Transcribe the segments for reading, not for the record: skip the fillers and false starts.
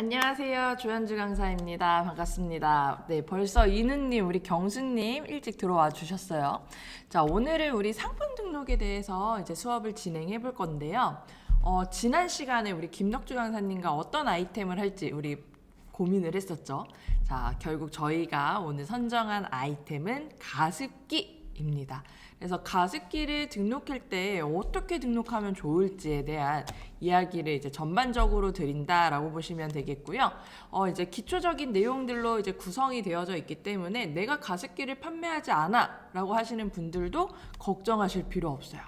안녕하세요. 조현주 강사입니다. 반갑습니다. 네, 벌써 이누님, 우리 경수님 일찍 들어와 주셨어요. 자, 오늘은 우리 상품 등록에 대해서 이제 수업을 진행해 볼 건데요. 지난 시간에 우리 김덕주 강사님과 어떤 아이템을 할지 우리 고민을 했었죠. 자, 결국 저희가 오늘 선정한 아이템은 가습기입니다. 그래서 가습기를 등록할 때 어떻게 등록하면 좋을지에 대한 이야기를 이제 전반적으로 드린다라고 보시면 되겠고요. 이제 기초적인 내용들로 이제 구성이 되어져 있기 때문에 내가 가습기를 판매하지 않아라고 하시는 분들도 걱정하실 필요 없어요.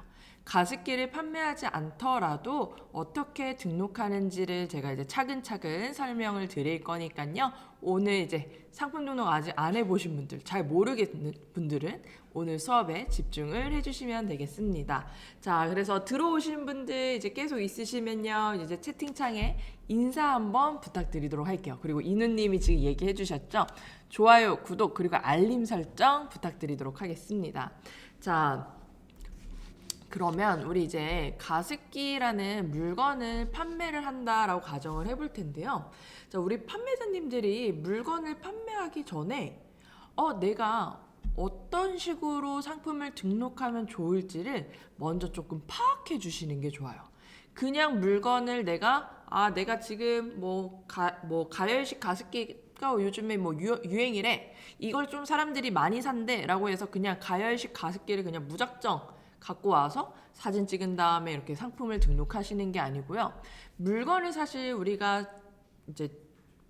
가습기를 판매하지 않더라도 어떻게 등록하는지를 제가 이제 차근차근 설명을 드릴 거니까요. 오늘 이제 상품 등록 아직 안 해보신 분들, 잘 모르겠는 분들은 오늘 수업에 집중을 해주시면 되겠습니다. 자, 그래서 들어오신 분들 이제 계속 있으시면요. 이제 채팅창에 인사 한번 부탁드리도록 할게요. 그리고 이누님이 지금 얘기해 주셨죠? 좋아요, 구독, 그리고 알림 설정 부탁드리도록 하겠습니다. 자, 그러면 우리 이제 가습기라는 물건을 판매를 한다라고 가정을 해볼 텐데요. 자, 우리 판매자님들이 물건을 판매하기 전에 내가 어떤 식으로 상품을 등록하면 좋을지를 먼저 조금 파악해 주시는 게 좋아요. 그냥 물건을 내가 지금 가열식 가습기가 요즘에 유행이래. 이걸 좀 사람들이 많이 산대라고 해서 그냥 가열식 가습기를 그냥 무작정 갖고 와서 사진 찍은 다음에 이렇게 상품을 등록하시는 게 아니고요. 물건을 사실 우리가 이제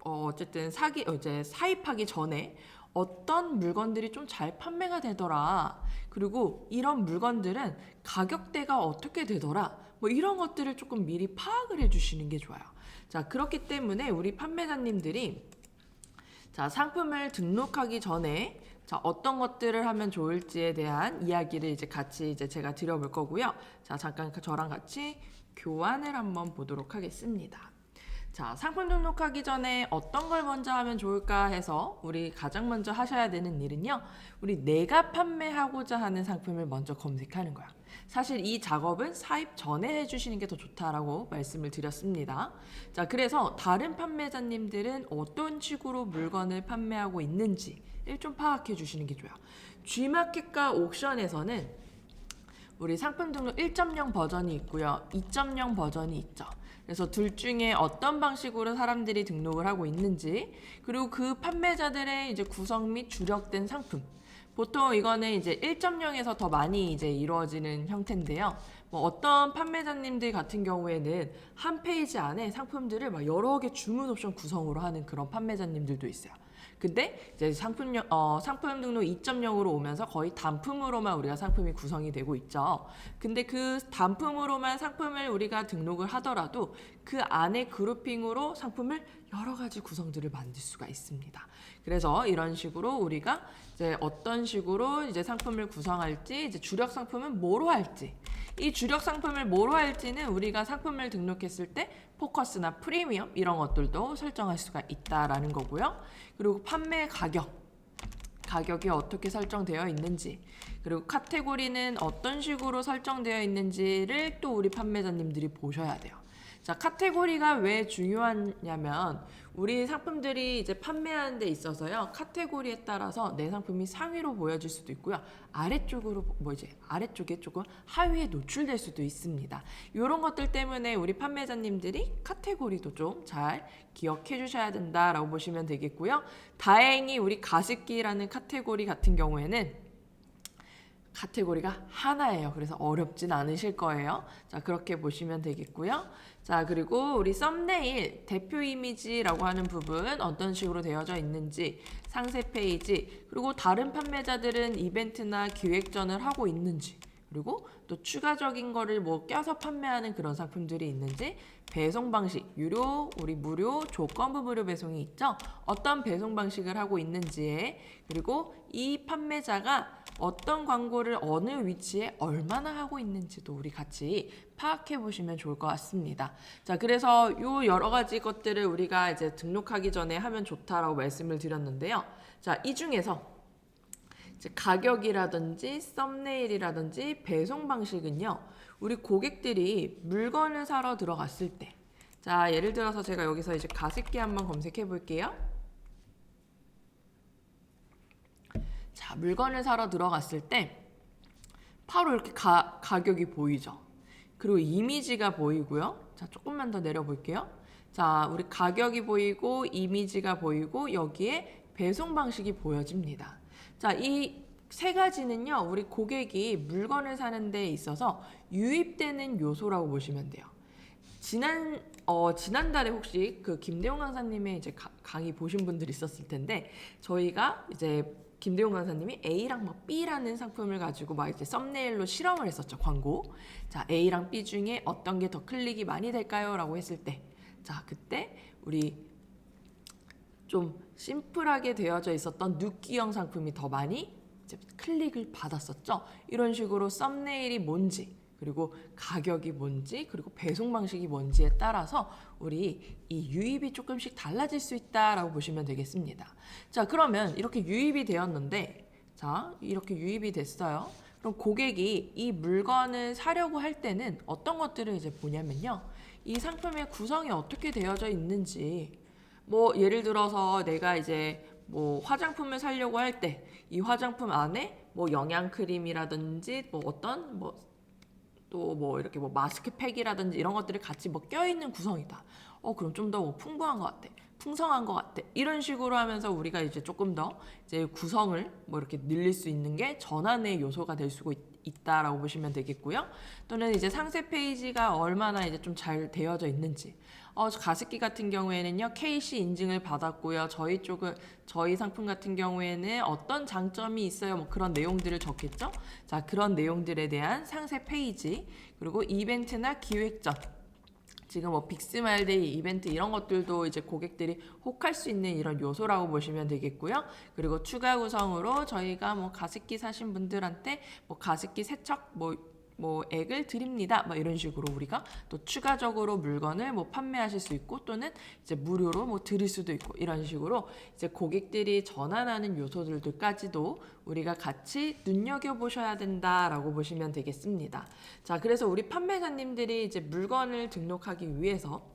어쨌든 사입하기 전에 어떤 물건들이 좀 잘 판매가 되더라. 그리고 이런 물건들은 가격대가 어떻게 되더라. 이런 것들을 조금 미리 파악을 해주시는 게 좋아요. 자, 그렇기 때문에 우리 판매자님들이 상품을 등록하기 전에 어떤 것들을 하면 좋을지에 대한 이야기를 이제 같이 제가 드려볼 거고요. 자, 잠깐 저랑 같이 교환을 한번 보도록 하겠습니다. 자, 상품 등록하기 전에 어떤 걸 먼저 하면 좋을까 해서 우리 가장 먼저 하셔야 되는 일은요. 우리 내가 판매하고자 하는 상품을 먼저 검색하는 거야. 사실 이 작업은 사입 전에 해주시는 게 더 좋다라고 말씀을 드렸습니다. 자, 그래서 다른 판매자님들은 어떤 식으로 물건을 판매하고 있는지를 좀 파악해 주시는 게 좋아요. G마켓과 옥션에서는 우리 상품 등록 1.0 버전이 있고요. 2.0 버전이 있죠. 그래서 둘 중에 어떤 방식으로 사람들이 등록을 하고 있는지, 그리고 그 판매자들의 이제 구성 및 주력된 상품. 보통 이거는 이제 1.0에서 더 많이 이제 이루어지는 형태인데요. 어떤 판매자님들 같은 경우에는 한 페이지 안에 상품들을 막 여러 개 주문 옵션 구성으로 하는 그런 판매자님들도 있어요. 근데 이제 상품 등록 2.0으로 오면서 거의 단품으로만 우리가 상품이 구성이 되고 있죠. 근데 그 단품으로만 상품을 우리가 등록을 하더라도 그 안에 그룹핑으로 상품을 여러 가지 구성들을 만들 수가 있습니다. 그래서 이런 식으로 우리가 이제 어떤 식으로 이제 상품을 구성할지, 이제 주력 상품은 뭐로 할지, 이 주력 상품을 뭐로 할지는 우리가 상품을 등록했을 때 포커스나 프리미엄 이런 것들도 설정할 수가 있다라는 거고요. 그리고 판매 가격이 어떻게 설정되어 있는지, 그리고 카테고리는 어떤 식으로 설정되어 있는지를 또 우리 판매자님들이 보셔야 돼요. 자, 카테고리가 왜 중요하냐면 우리 상품들이 이제 판매하는 데 있어서요. 카테고리에 따라서 내 상품이 상위로 보여질 수도 있고요. 아래쪽에 조금 하위에 노출될 수도 있습니다. 이런 것들 때문에 우리 판매자님들이 카테고리도 좀 잘 기억해 주셔야 된다라고 보시면 되겠고요. 다행히 우리 가습기라는 카테고리 같은 경우에는 카테고리가 하나예요. 그래서 어렵진 않으실 거예요. 자, 그렇게 보시면 되겠고요. 자, 그리고 우리 썸네일, 대표 이미지라고 하는 부분 어떤 식으로 되어져 있는지, 상세 페이지, 그리고 다른 판매자들은 이벤트나 기획전을 하고 있는지, 그리고 또 추가적인 거를 껴서 판매하는 그런 상품들이 있는지, 배송 방식, 유료, 우리 무료, 조건부 무료 배송이 있죠? 어떤 배송 방식을 하고 있는지에, 그리고 이 판매자가 어떤 광고를 어느 위치에 얼마나 하고 있는지도 우리 같이 파악해 보시면 좋을 것 같습니다. 자, 그래서 요 여러 가지 것들을 우리가 이제 등록하기 전에 하면 좋다라고 말씀을 드렸는데요. 자, 이 중에서 이제 가격이라든지 썸네일이라든지 배송 방식은요. 우리 고객들이 물건을 사러 들어갔을 때 자, 예를 들어서 제가 여기서 이제 가습기 한번 검색해 볼게요. 자, 물건을 사러 들어갔을 때 바로 이렇게 가격이 보이죠. 그리고 이미지가 보이고요. 자, 조금만 더 내려볼게요. 자, 우리 가격이 보이고 이미지가 보이고 여기에 배송 방식이 보여집니다. 자, 이 세 가지는요, 우리 고객이 물건을 사는 데 있어서 유입되는 요소라고 보시면 돼요. 지난달에 혹시 그 김대용 강사님의 이제 강의 보신 분들 있었을 텐데, 저희가 이제 김대용 강사님이 A랑 뭐 B라는 상품을 가지고 막 이제 썸네일로 실험을 했었죠, 광고. 자, A랑 B 중에 어떤 게 더 클릭이 많이 될까요? 라고 했을 때, 자, 그때 우리 좀 심플하게 되어져 있었던 눕기형 상품이 더 많이 이제 클릭을 받았었죠. 이런 식으로 썸네일이 뭔지, 그리고 가격이 뭔지, 그리고 배송 방식이 뭔지에 따라서 우리 이 유입이 조금씩 달라질 수 있다라고 보시면 되겠습니다. 자, 그러면 이렇게 유입이 되었는데, 자, 이렇게 유입이 됐어요. 그럼 고객이 이 물건을 사려고 할 때는 어떤 것들을 이제 보냐면요, 이 상품의 구성이 어떻게 되어져 있는지, 뭐 예를 들어서 내가 이제 뭐 화장품을 사려고 할 때 이 화장품 안에 뭐 영양 크림이라든지 뭐 어떤 뭐 또 뭐 이렇게 뭐 마스크팩이라든지 이런 것들이 같이 뭐 껴있는 구성이다. 그럼 좀 더 뭐 풍부한 것 같아. 풍성한 것 같아. 이런 식으로 하면서 우리가 이제 조금 더 이제 구성을 뭐 이렇게 늘릴 수 있는 게 전환의 요소가 될 수 있다라고 보시면 되겠고요. 또는 이제 상세 페이지가 얼마나 이제 좀 잘 되어져 있는지. 가습기 같은 경우에는요, KC 인증을 받았고요. 저희 상품 같은 경우에는 어떤 장점이 있어요. 뭐 그런 내용들을 적겠죠. 자, 그런 내용들에 대한 상세 페이지, 그리고 이벤트나 기획전, 지금 뭐 빅스마일데이 이벤트 이런 것들도 이제 고객들이 혹할 수 있는 이런 요소라고 보시면 되겠고요. 그리고 추가 구성으로 저희가 뭐 가습기 사신 분들한테 뭐 가습기 세척 뭐 액을 드립니다. 뭐 이런 식으로 우리가 또 추가적으로 물건을 뭐 판매하실 수 있고, 또는 이제 무료로 뭐 드릴 수도 있고, 이런 식으로 이제 고객들이 전환하는 요소들까지도 우리가 같이 눈여겨보셔야 된다라고 보시면 되겠습니다. 자, 그래서 우리 판매자님들이 이제 물건을 등록하기 위해서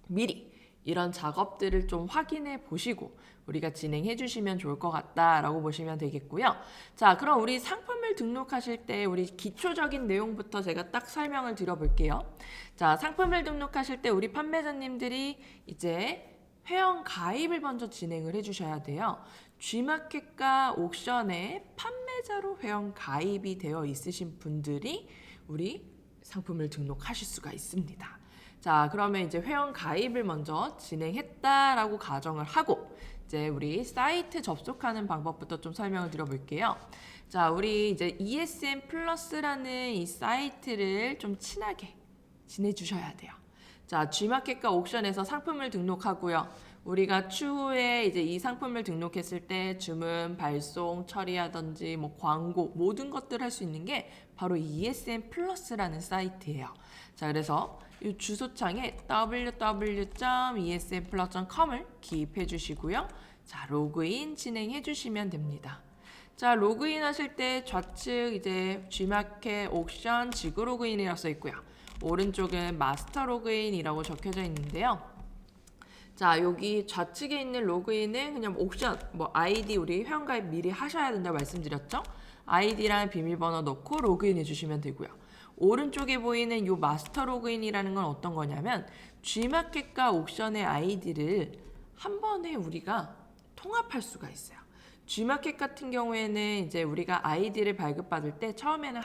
미리 이런 작업들을 좀 확인해 보시고 우리가 진행해 주시면 좋을 것 같다라고 보시면 되겠고요. 자, 그럼 우리 상품을 등록하실 때 우리 기초적인 내용부터 제가 딱 설명을 드려볼게요. 자, 상품을 등록하실 때 우리 판매자님들이 이제 회원 가입을 먼저 진행을 해주셔야 돼요. G마켓과 옥션에 판매자로 회원 가입이 되어 있으신 분들이 우리 상품을 등록하실 수가 있습니다. 자, 그러면 이제 회원 가입을 먼저 진행했다라고 가정을 하고, 이제 우리 사이트 접속하는 방법부터 좀 설명을 드려볼게요. 자, 우리 이제 ESN 플러스라는 이 사이트를 좀 친하게 지내주셔야 돼요. 자, G마켓과 옥션에서 상품을 등록하고요. 우리가 추후에 이제 이 상품을 등록했을 때 주문, 발송, 처리하든지 뭐 광고 모든 것들 할 수 있는 게 바로 ESN 플러스라는 사이트예요. 자, 그래서 이 주소창에 www.esnplus.com을 기입해 주시고요. 자, 로그인 진행해 주시면 됩니다. 자, 로그인 하실 때 좌측 이제 G마켓 옥션 지구 로그인이라고 써 있고요. 오른쪽은 마스터 로그인이라고 적혀져 있는데요. 자, 여기 좌측에 있는 로그인은 그냥 옥션, 뭐 아이디 우리 회원가입 미리 하셔야 된다고 말씀드렸죠? 아이디랑 비밀번호 넣고 로그인 해주시면 되고요. 오른쪽에 보이는 이 마스터 로그인이라는 건 어떤 거냐면 G마켓과 옥션의 아이디를 한 번에 우리가 통합할 수가 있어요. G마켓 같은 경우에는 이제 우리가 아이디를 발급받을 때 처음에는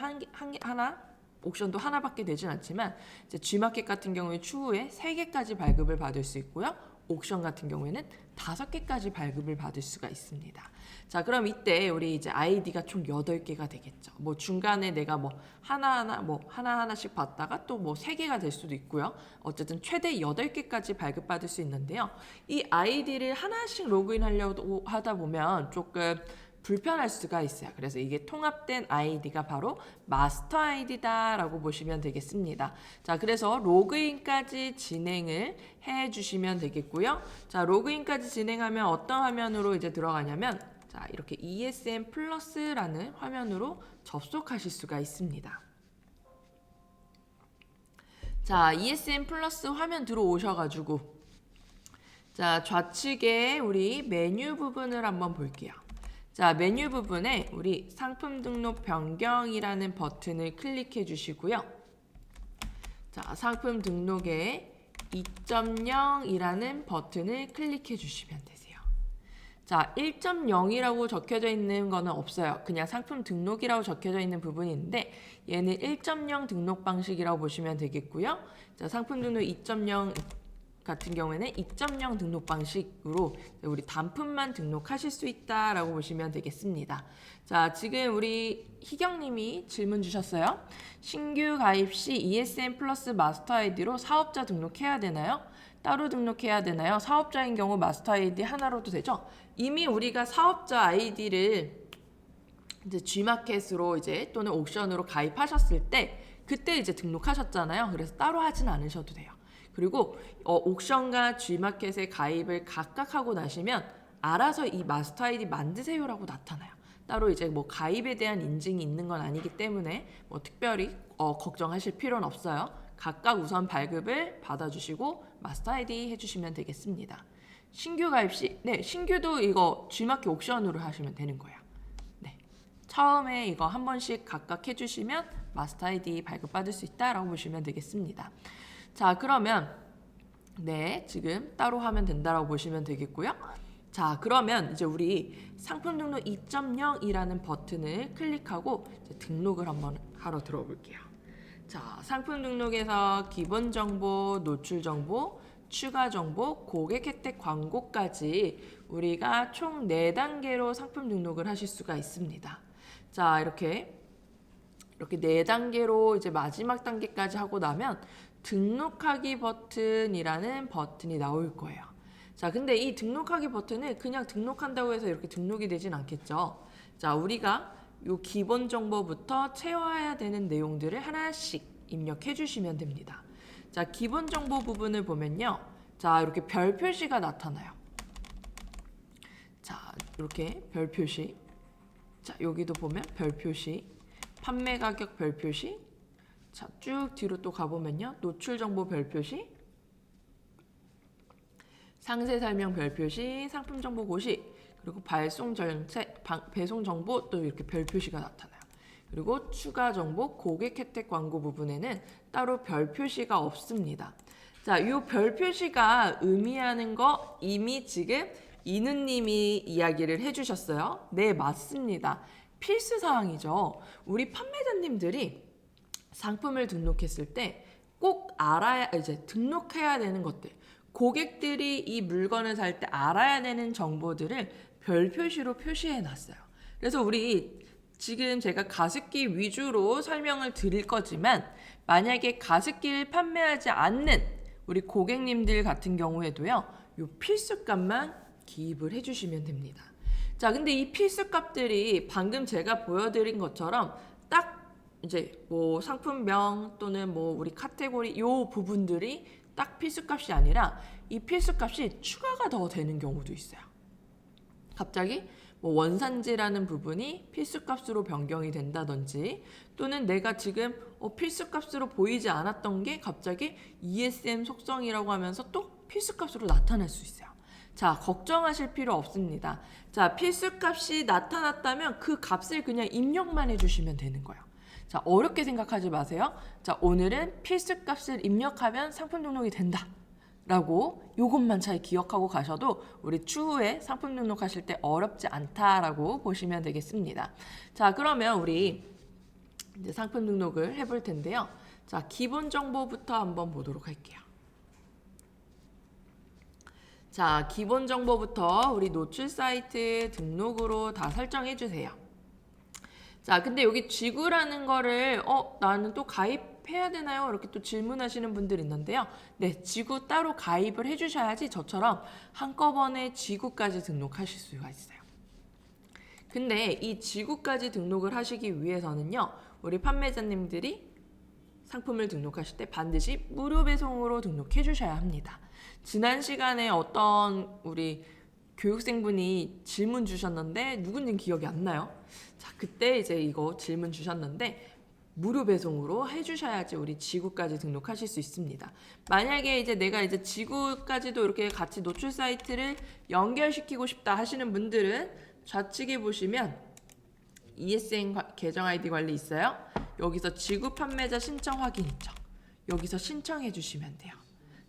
하나, 옥션도 하나밖에 되진 않지만 이제 G마켓 같은 경우에 추후에 3개까지 발급을 받을 수 있고요. 옥션 같은 경우에는 5개까지 발급을 받을 수가 있습니다. 자, 그럼 이때 우리 이제 아이디가 총 8개가 되겠죠. 뭐 중간에 내가 뭐 하나하나씩 받다가 또 뭐 3개가 될 수도 있고요. 어쨌든 최대 8개까지 발급받을 수 있는데요. 이 아이디를 하나씩 로그인하려고 하다 보면 조금 불편할 수가 있어요. 그래서 이게 통합된 아이디가 바로 마스터 아이디다라고 보시면 되겠습니다. 자, 그래서 로그인까지 진행을 해 주시면 되겠고요. 자, 로그인까지 진행하면 어떤 화면으로 이제 들어가냐면, 자, 이렇게 ESN 플러스라는 화면으로 접속하실 수가 있습니다. 자, ESM 플러스 화면 들어오셔가지고 자, 좌측에 우리 메뉴 부분을 한번 볼게요. 자, 메뉴 부분에 우리 상품 등록 변경이라는 버튼을 클릭해 주시고요. 자, 상품 등록에 2.0이라는 버튼을 클릭해 주시면 되세요. 자, 1.0이라고 적혀져 있는 거는 없어요. 그냥 상품 등록이라고 적혀져 있는 부분이 있는데 얘는 1.0 등록 방식이라고 보시면 되겠고요. 자, 상품 등록 2.0 같은 경우에는 2.0 등록 방식으로 우리 단품만 등록하실 수 있다라고 보시면 되겠습니다. 자, 지금 우리 희경님이 질문 주셨어요. 신규 가입 시 ESM 플러스 마스터 아이디로 사업자 등록해야 되나요? 따로 등록해야 되나요? 사업자인 경우 마스터 아이디 하나로도 되죠? 이미 우리가 사업자 아이디를 이제 G마켓으로 이제 또는 옥션으로 가입하셨을 때 그때 이제 등록하셨잖아요. 그래서 따로 하진 않으셔도 돼요. 그리고 옥션과 G마켓에 가입을 각각 하고 나시면 알아서 이 마스터 아이디 만드세요라고 나타나요. 따로 이제 뭐 가입에 대한 인증이 있는 건 아니기 때문에 뭐 특별히 걱정하실 필요는 없어요. 각각 우선 발급을 받아주시고 마스터 아이디 해주시면 되겠습니다. 신규 가입 시, 네, 신규도 이거 G마켓 옥션으로 하시면 되는 거예요. 네, 처음에 이거 한 번씩 각각 해주시면 마스터 아이디 발급받을 수 있다라고 보시면 되겠습니다. 자, 그러면 네, 지금 따로 하면 된다라고 보시면 되겠고요. 자, 그러면 이제 우리 상품 등록 2.0이라는 버튼을 클릭하고 이제 등록을 한번 하러 들어볼게요. 자, 상품 등록에서 기본 정보, 노출 정보, 추가 정보, 고객 혜택 광고까지 우리가 총 4단계로 상품 등록을 하실 수가 있습니다. 자, 이렇게 4단계로 이제 마지막 단계까지 하고 나면 등록하기 버튼이라는 버튼이 나올 거예요. 자, 근데 이 등록하기 버튼은 그냥 등록한다고 해서 이렇게 등록이 되진 않겠죠. 자, 우리가 요 기본 정보부터 채워야 되는 내용들을 하나씩 입력해 주시면 됩니다. 자, 기본 정보 부분을 보면요. 자, 이렇게 별 표시가 나타나요. 자, 이렇게 별 표시. 자, 여기도 보면 별 표시. 판매 가격 별 표시. 자, 쭉 뒤로 또 가보면요. 노출 정보 별 표시. 상세 설명 별 표시, 상품 정보 고시, 그리고 발송 정책, 배송 정보 또 이렇게 별 표시가 나타나요. 그리고 추가 정보, 고객 혜택 광고 부분에는 따로 별 표시가 없습니다. 자, 이 별 표시가 의미하는 거 이미 지금 이누님이 이야기를 해주셨어요. 네, 맞습니다. 필수 사항이죠. 우리 판매자님들이 상품을 등록했을 때 꼭 알아야 이제 등록해야 되는 것들. 고객들이 이 물건을 살 때 알아야 되는 정보들을 별 표시로 표시해 놨어요. 그래서 우리 지금 제가 가습기 위주로 설명을 드릴 거지만 만약에 가습기를 판매하지 않는 우리 고객님들 같은 경우에도요. 이 필수값만 기입을 해주시면 됩니다. 자, 근데 이 필수값들이 방금 제가 보여드린 것처럼 딱 이제 뭐 상품명 또는 뭐 우리 카테고리 요 부분들이 딱 필수값이 아니라 이 필수값이 추가가 더 되는 경우도 있어요. 갑자기 뭐 원산지라는 부분이 필수값으로 변경이 된다든지 또는 내가 지금 필수값으로 보이지 않았던 게 갑자기 ESM 속성이라고 하면서 또 필수값으로 나타날 수 있어요. 자, 걱정하실 필요 없습니다. 자, 필수값이 나타났다면 그 값을 그냥 입력만 해주시면 되는 거예요. 자, 어렵게 생각하지 마세요. 자, 오늘은 필수값을 입력하면 상품 등록이 된다. 라고 요것만 잘 기억하고 가셔도 우리 추후에 상품 등록하실 때 어렵지 않다라고 보시면 되겠습니다. 자, 그러면 우리 이제 상품 등록을 해볼 텐데요. 자, 기본 정보부터 한번 보도록 할게요. 자, 기본 정보부터 우리 노출 사이트 등록으로 다 설정해 주세요. 자, 근데 여기 지구라는 거를 나는 또 가입해야 되나요? 이렇게 또 질문하시는 분들 있는데요. 네, 지구 따로 가입을 해주셔야지 저처럼 한꺼번에 지구까지 등록하실 수가 있어요. 근데 이 지구까지 등록을 하시기 위해서는요. 우리 판매자님들이 상품을 등록하실 때 반드시 무료 배송으로 등록해 주셔야 합니다. 지난 시간에 어떤 우리 교육생분이 질문 주셨는데 누군지 기억이 안 나요. 자, 그때 이제 이거 질문 주셨는데 무료 배송으로 해주셔야지 우리 지구까지 등록하실 수 있습니다. 만약에 이제 내가 이제 지구까지도 이렇게 같이 노출 사이트를 연결시키고 싶다 하시는 분들은 좌측에 보시면 ESN 계정 아이디 관리 있어요. 여기서 지구 판매자 신청 확인 있죠. 여기서 신청해 주시면 돼요.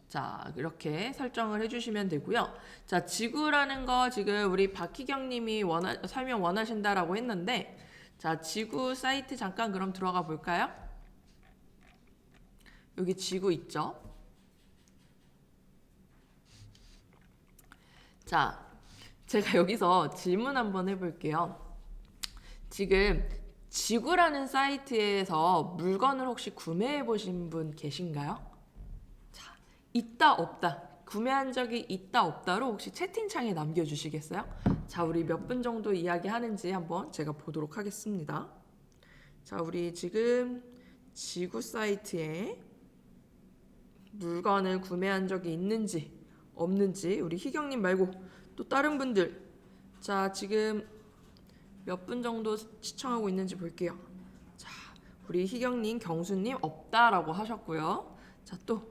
자, 이렇게 설정을 해주시면 되고요. 자, 지구라는 거 지금 우리 박희경 님이 설명 원하신다라고 했는데, 자, 지구 사이트 잠깐 그럼 들어가 볼까요? 여기 지구 있죠? 자, 제가 여기서 질문 한번 해볼게요. 지금 지구라는 사이트에서 물건을 혹시 구매해 보신 분 계신가요? 자, 있다 없다. 구매한 적이 있다 없다로 혹시 채팅창에 남겨주시겠어요? 자, 우리 몇 분 정도 이야기하는지 한번 제가 보도록 하겠습니다. 자, 우리 지금 지구 사이트에 물건을 구매한 적이 있는지 없는지 우리 희경님 말고 또 다른 분들, 자, 지금 몇 분 정도 시청하고 있는지 볼게요. 자, 우리 희경님, 경수님 없다라고 하셨고요. 자, 또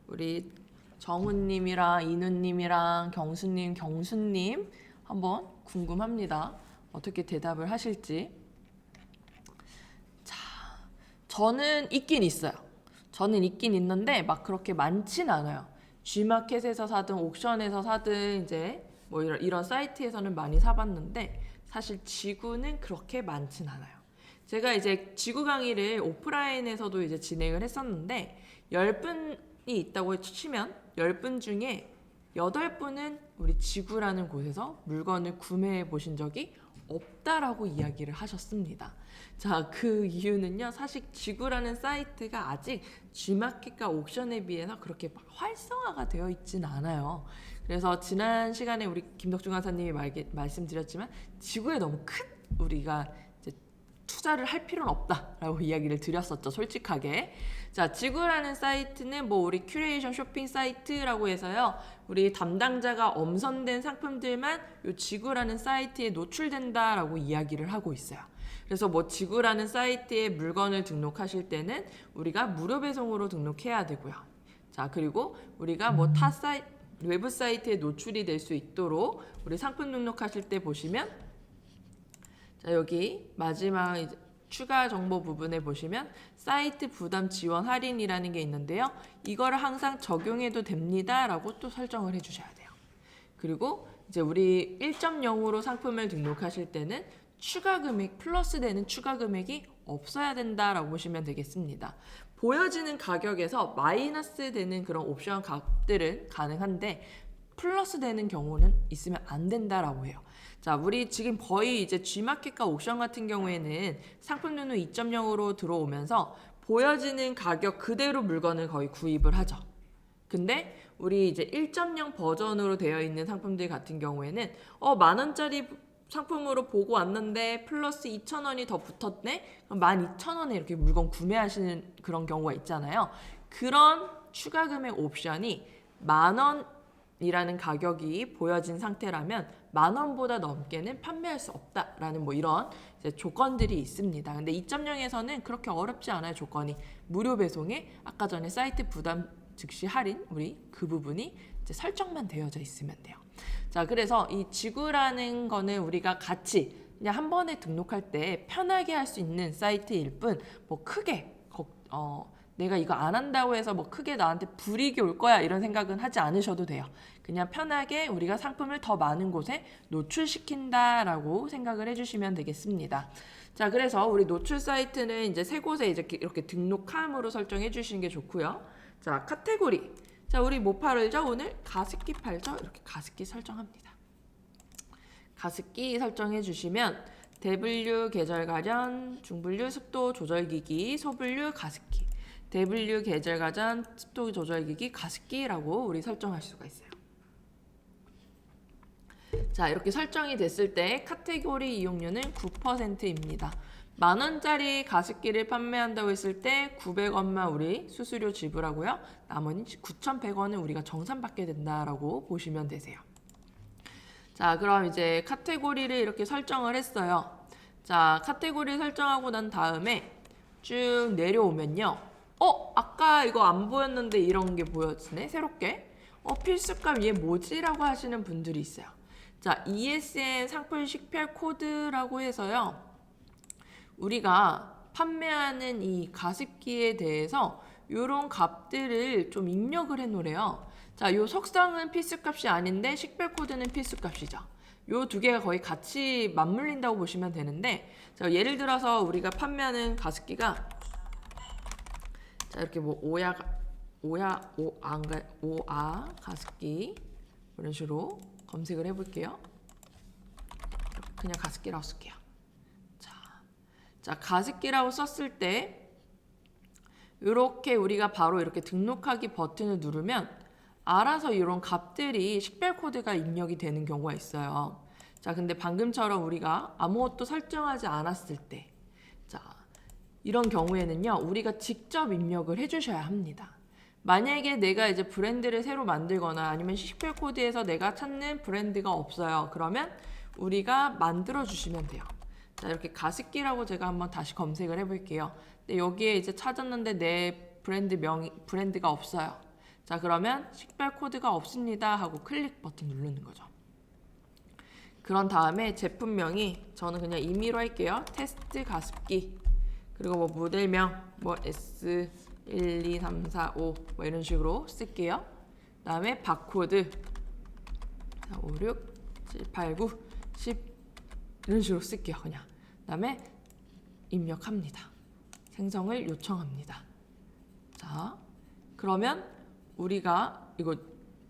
우리 정훈님이랑 이누님이랑 경수님 한번 궁금합니다. 어떻게 대답을 하실지. 자, 저는 있긴 있어요. 저는 있긴 있는데 막 그렇게 많진 않아요. G마켓에서 사든 옥션에서 사든 이제 뭐 이런 사이트에서는 많이 사봤는데 사실 지구는 그렇게 많진 않아요. 제가 이제 지구 강의를 오프라인에서도 이제 진행을 했었는데 10분이 있다고 치면 10분 중에 8분은 우리 지구라는 곳에서 물건을 구매해 보신 적이 없다라고 이야기를 하셨습니다. 자, 그 이유는요. 사실 지구라는 사이트가 아직 G마켓과 옥션에 비해서 그렇게 활성화가 되어 있진 않아요. 그래서 지난 시간에 우리 김덕중 강사님이 말씀드렸지만 지구에 너무 큰 우리가 이제 투자를 할 필요는 없다라고 이야기를 드렸었죠. 솔직하게. 자, 지구라는 사이트는 뭐 우리 큐레이션 쇼핑 사이트라고 해서요. 우리 담당자가 엄선된 상품들만 이 지구라는 사이트에 노출된다라고 이야기를 하고 있어요. 그래서 뭐 지구라는 사이트에 물건을 등록하실 때는 우리가 무료 배송으로 등록해야 되고요. 자, 그리고 우리가 뭐 타 외부 사이트에 노출이 될 수 있도록 우리 상품 등록하실 때 보시면, 자, 여기 마지막 이제 추가 정보 부분에 보시면 사이트 부담 지원 할인이라는 게 있는데요. 이거를 항상 적용해도 됩니다라고 또 설정을 해주셔야 돼요. 그리고 이제 우리 1.0으로 상품을 등록하실 때는 추가 금액 플러스 되는 추가 금액이 없어야 된다라고 보시면 되겠습니다. 보여지는 가격에서 마이너스 되는 그런 옵션 값들은 가능한데 플러스 되는 경우는 있으면 안 된다라고 해요. 자, 우리 지금 거의 이제 G마켓과 옥션 같은 경우에는 상품 등록 2.0으로 들어오면서 보여지는 가격 그대로 물건을 거의 구입을 하죠. 근데 우리 이제 1.0 버전으로 되어 있는 상품들 같은 경우에는 10,000원짜리 상품으로 보고 왔는데 플러스 2,000원이 더 붙었네? 그럼 12,000원에 이렇게 물건 구매하시는 그런 경우가 있잖아요. 그런 추가 금액 옵션이 10,000원이라는 가격이 보여진 상태라면 10,000원보다 넘게는 판매할 수 없다라는 뭐 이런 이제 조건들이 있습니다. 근데 2.0에서는 그렇게 어렵지 않아요. 조건이 무료 배송에 아까 전에 사이트 부담 즉시 할인 우리 그 부분이 이제 설정만 되어져 있으면 돼요. 자, 그래서 이 지구라는 거는 우리가 같이 그냥 한 번에 등록할 때 편하게 할 수 있는 사이트일 뿐 뭐 크게 내가 이거 안 한다고 해서 뭐 크게 나한테 불이익이 올 거야 이런 생각은 하지 않으셔도 돼요. 그냥 편하게 우리가 상품을 더 많은 곳에 노출시킨다라고 생각을 해주시면 되겠습니다. 자, 그래서 우리 노출 사이트는 이제 세 곳에 이렇게 등록함으로 설정해 주시는 게 좋고요. 자, 카테고리. 자, 우리 뭐 팔죠? 오늘 가습기 팔죠? 이렇게 가습기 설정합니다. 가습기 설정해 주시면 대분류 계절 가전, 중분류 습도 조절기기, 소분류 가습기, 대분류 계절 가전, 습도 조절기기, 가습기라고 우리 설정할 수가 있어요. 자, 이렇게 설정이 됐을 때 카테고리 이용료는 9%입니다. 10,000원짜리 가습기를 판매한다고 했을 때 900원만 우리 수수료 지불하고요. 나머지 9,100원은 우리가 정산받게 된다라고 보시면 되세요. 자, 그럼 이제 카테고리를 이렇게 설정을 했어요. 자, 카테고리 설정하고 난 다음에 쭉 내려오면요. 아까 이거 안 보였는데 이런 게 보여지네, 새롭게. 필수값 얘 뭐지라고 하시는 분들이 있어요. 자, ESN 상품 식별 코드라고 해서요. 우리가 판매하는 이 가습기에 대해서 이런 값들을 좀 입력을 해놓으래요. 자, 요 석상은 필수값이 아닌데 식별 코드는 필수값이죠. 요 두 개가 거의 같이 맞물린다고 보시면 되는데, 자, 예를 들어서 우리가 판매하는 가습기가 자, 이렇게 뭐 오아 가습기 이런 식으로 검색을 해볼게요. 그냥 가습기라고 쓸게요. 자, 가습기라고 썼을 때 이렇게 우리가 바로 이렇게 등록하기 버튼을 누르면 알아서 이런 값들이 식별 코드가 입력이 되는 경우가 있어요. 자, 근데 방금처럼 우리가 아무것도 설정하지 않았을 때, 자, 이런 경우에는요, 우리가 직접 입력을 해주셔야 합니다. 만약에 내가 이제 브랜드를 새로 만들거나 아니면 식별 코드에서 내가 찾는 브랜드가 없어요. 그러면 우리가 만들어 주시면 돼요. 자, 이렇게 가습기라고 제가 한번 다시 검색을 해볼게요. 근데 여기에 이제 찾았는데 내 브랜드가 없어요. 자, 그러면 식별 코드가 없습니다 하고 클릭 버튼 누르는 거죠. 그런 다음에 제품명이 저는 그냥 임의로 할게요. 테스트 가습기. 그리고 뭐 모델명 뭐 S12345 뭐 이런 식으로 쓸게요. 그다음에 바코드 5, 6, 7, 8, 9, 10 이런 식으로 쓸게요. 그냥. 그다음에 입력합니다. 생성을 요청합니다. 자, 그러면 우리가 이거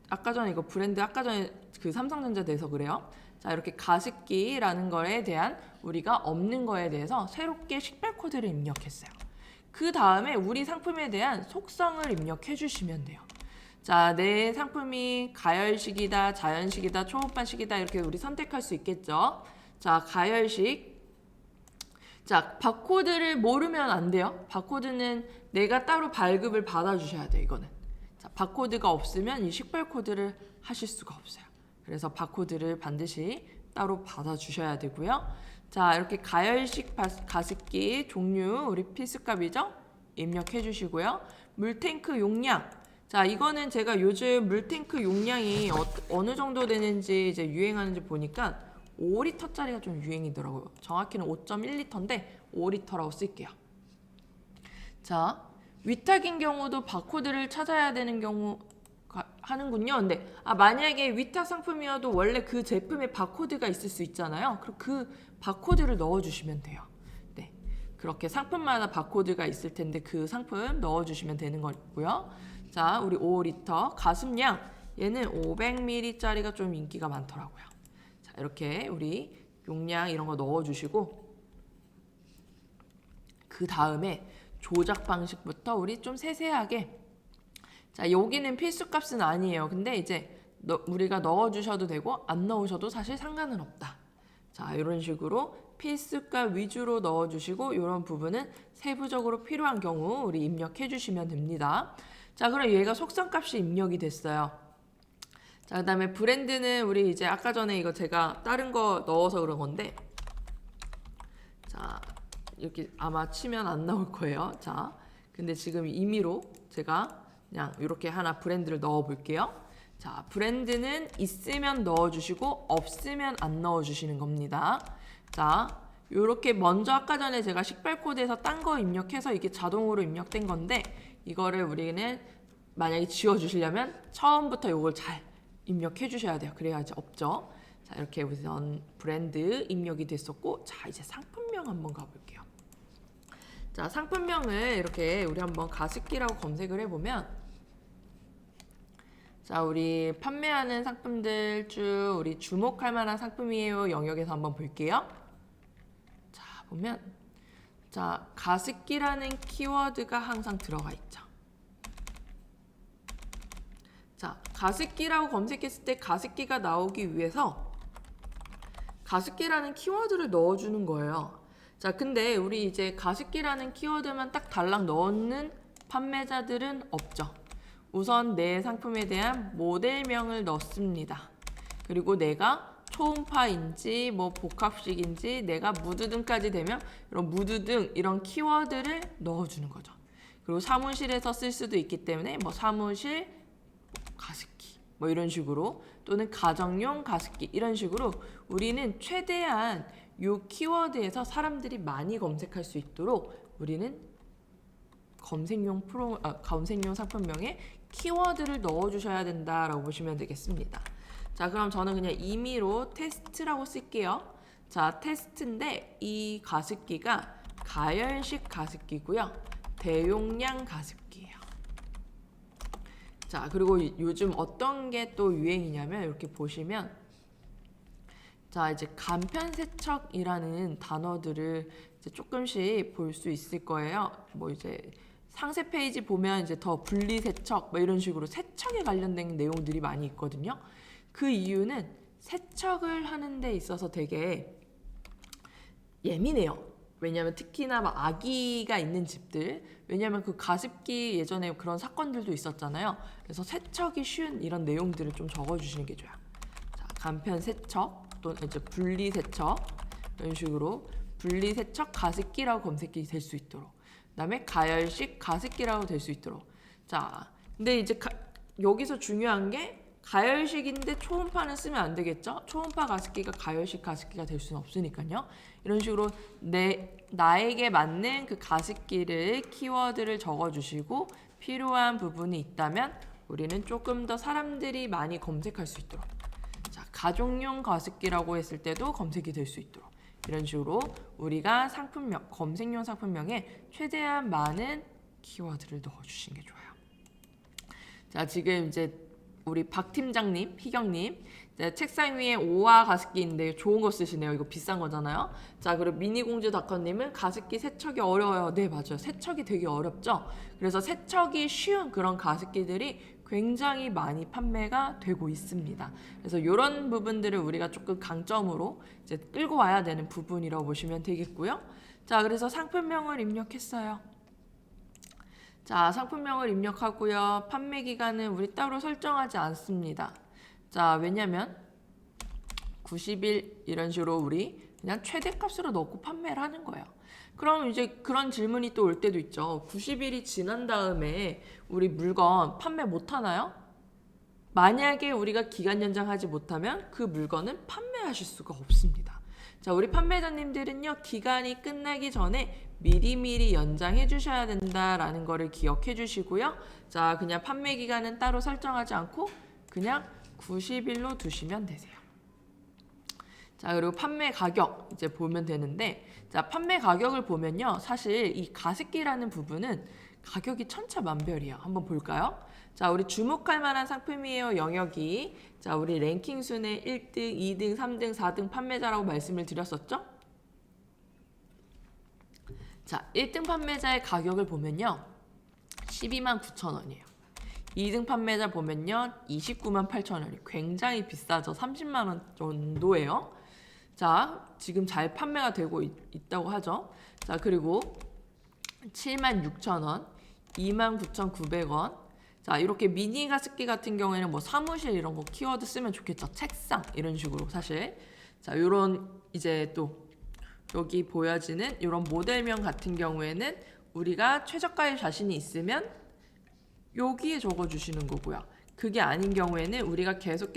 아까 전에 이거 브랜드 아까 전에 그 삼성전자 돼서 그래요. 자, 이렇게 가습기라는 거에 대한 우리가 없는 거에 대해서 새롭게 식별 코드를 입력했어요. 그 다음에 우리 상품에 대한 속성을 입력해 주시면 돼요. 자, 내 상품이 가열식이다, 자연식이다, 초음파식이다 이렇게 우리 선택할 수 있겠죠. 자, 가열식. 자, 바코드를 모르면 안 돼요. 바코드는 내가 따로 발급을 받아주셔야 돼요. 이거는. 자, 바코드가 없으면 이 식별 코드를 하실 수가 없어요. 그래서 바코드를 반드시 따로 받아주셔야 되고요. 자, 이렇게 가열식 가습기 종류 우리 필수값이죠. 입력해 주시고요. 물탱크 용량. 자, 이거는 제가 요즘 물탱크 용량이 어느 정도 되는지 이제 유행하는지 보니까 5리터짜리가 좀 유행이더라고요. 정확히는 5.1리터인데 5리터라고 쓸게요. 자, 위탁인 경우도 바코드를 찾아야 되는 경우 하는군요. 근데 만약에 위탁 상품이어도 원래 그 제품에 바코드가 있을 수 있잖아요. 그럼 그 바코드를 넣어주시면 돼요. 네, 그렇게 상품마다 바코드가 있을 텐데 그 상품 넣어주시면 되는 거고요. 자, 우리 5리터 가습량 얘는 500ml짜리가 좀 인기가 많더라고요. 자, 이렇게 우리 용량 이런 거 넣어주시고 그 다음에 조작 방식부터 우리 좀 세세하게. 자, 여기는 필수값은 아니에요. 근데 이제 우리가 넣어주셔도 되고 안 넣으셔도 사실 상관은 없다. 자, 이런 식으로 필수값 위주로 넣어주시고 이런 부분은 세부적으로 필요한 경우 우리 입력해 주시면 됩니다. 자, 그럼 얘가 속성값이 입력이 됐어요. 자, 그 다음에 브랜드는 우리 이제 아까 전에 이거 제가 다른 거 넣어서 그런 건데, 자, 이렇게 아마 치면 안 나올 거예요. 자, 근데 지금 임의로 제가 그냥 이렇게 하나 브랜드를 넣어 볼게요. 자, 브랜드는 있으면 넣어주시고 없으면 안 넣어주시는 겁니다. 자, 이렇게 먼저 아까 전에 제가 식별 코드에서 딴 거 입력해서 이게 자동으로 입력된 건데 이거를 우리는 만약에 지워주시려면 처음부터 이걸 잘 입력해 주셔야 돼요. 그래야지 없죠. 자, 이렇게 우선 브랜드 입력이 됐었고, 자, 이제 상품명 한번 가볼게요. 자, 상품명을 이렇게 우리 한번 가습기라고 검색을 해보면, 자, 우리 판매하는 상품들 쭉 우리 주목할 만한 상품이에요 영역에서 한번 볼게요. 자, 보면 자, 가습기라는 키워드가 항상 들어가 있죠. 자, 가습기라고 검색했을 때 가습기가 나오기 위해서 가습기라는 키워드를 넣어주는 거예요. 자, 근데 우리 이제 가습기라는 키워드만 딱 달랑 넣는 판매자들은 없죠. 우선 내 상품에 대한 모델명을 넣습니다. 그리고 내가 초음파인지 뭐 복합식인지 내가 무드 등까지 되면 이런 무드 등 이런 키워드를 넣어주는 거죠. 그리고 사무실에서 쓸 수도 있기 때문에 뭐 사무실 가습기 뭐 이런 식으로 또는 가정용 가습기 이런 식으로 우리는 최대한 요 키워드에서 사람들이 많이 검색할 수 있도록 우리는 검색용 상품명에 키워드를 넣어주셔야 된다라고 보시면 되겠습니다. 자, 그럼 저는 그냥 임의로 테스트라고 쓸게요. 자, 테스트인데 이 가습기가 가열식 가습기고요. 대용량 가습기예요. 자, 그리고 요즘 어떤 게 또 유행이냐면 이렇게 보시면 자, 이제 간편세척이라는 단어들을 이제 조금씩 볼 수 있을 거예요. 뭐 이제 상세 페이지 보면 이제 더 분리세척 뭐 이런 식으로 세척에 관련된 내용들이 많이 있거든요. 그 이유는 세척을 하는 데 있어서 되게 예민해요. 왜냐하면 특히나 막 아기가 있는 집들, 왜냐하면 그 가습기 예전에 그런 사건들도 있었잖아요. 그래서 세척이 쉬운 이런 내용들을 좀 적어주시는 게 좋아요. 자, 간편 세척 또는 이제 분리 세척 이런 식으로 분리 세척 가습기라고 검색이 될 수 있도록, 그다음에 가열식 가습기라고 될 수 있도록. 자, 근데 이제 여기서 중요한 게 가열식인데 초음파는 쓰면 안 되겠죠? 초음파 가습기가 가열식 가습기가 될 수는 없으니까요. 이런 식으로 나에게 맞는 그 가습기를 키워드를 적어주시고 필요한 부분이 있다면 우리는 조금 더 사람들이 많이 검색할 수 있도록, 자, 가족용 가습기라고 했을 때도 검색이 될 수 있도록 이런 식으로 우리가 상품명, 검색용 상품명에 최대한 많은 키워드를 넣어주시는 게 좋아요. 자, 지금 이제 우리 박 팀장님, 희경님, 책상 위에 오화 가습기인데 좋은 거 쓰시네요. 이거 비싼 거잖아요. 자, 그리고 미니공주닷컴님은 가습기 세척이 어려워요. 네, 맞아요. 세척이 되게 어렵죠. 그래서 세척이 쉬운 그런 가습기들이 굉장히 많이 판매가 되고 있습니다. 그래서 이런 부분들을 우리가 조금 강점으로 이제 끌고 와야 되는 부분이라고 보시면 되겠고요. 자, 그래서 상품명을 입력했어요. 자, 상품명을 입력하고요. 판매 기간은 우리 따로 설정하지 않습니다. 자, 왜냐면 90일 이런 식으로 우리 그냥 최대값으로 넣고 판매를 하는 거예요. 그럼 이제 그런 질문이 또 올 때도 있죠. 90일이 지난 다음에 우리 물건 판매 못 하나요? 만약에 우리가 기간 연장하지 못하면 그 물건은 판매하실 수가 없습니다. 자, 우리 판매자님들은요, 기간이 끝나기 전에 미리미리 연장해 주셔야 된다라는 거를 기억해 주시고요. 자, 그냥 판매 기간은 따로 설정하지 않고 그냥 90일로 두시면 되세요. 자, 그리고 판매 가격 이제 보면 되는데, 자, 판매 가격을 보면요, 사실 이 가습기라는 부분은 가격이 천차만별이에요. 한번 볼까요? 자, 우리 주목할 만한 상품이에요, 영역이. 자, 우리 랭킹 순에 1등, 2등, 3등, 4등 판매자라고 말씀을 드렸었죠? 자, 1등 판매자의 가격을 보면요, 12만 9천 원이에요. 2등 판매자 보면요, 29만 8천 원이 굉장히 비싸죠. 30만 원 정도예요. 자, 지금 잘 판매가 되고 있다고 하죠. 자, 그리고 7만 6천 원, 2만 9,900원. 자, 이렇게 미니 가습기 같은 경우에는 뭐 사무실 이런 거 키워드 쓰면 좋겠죠. 책상 이런 식으로 사실. 자, 요런 이제 또 여기 보여지는 이런 모델명 같은 경우에는 우리가 최저가에 자신이 있으면 여기에 적어주시는 거고요. 그게 아닌 경우에는 우리가 계속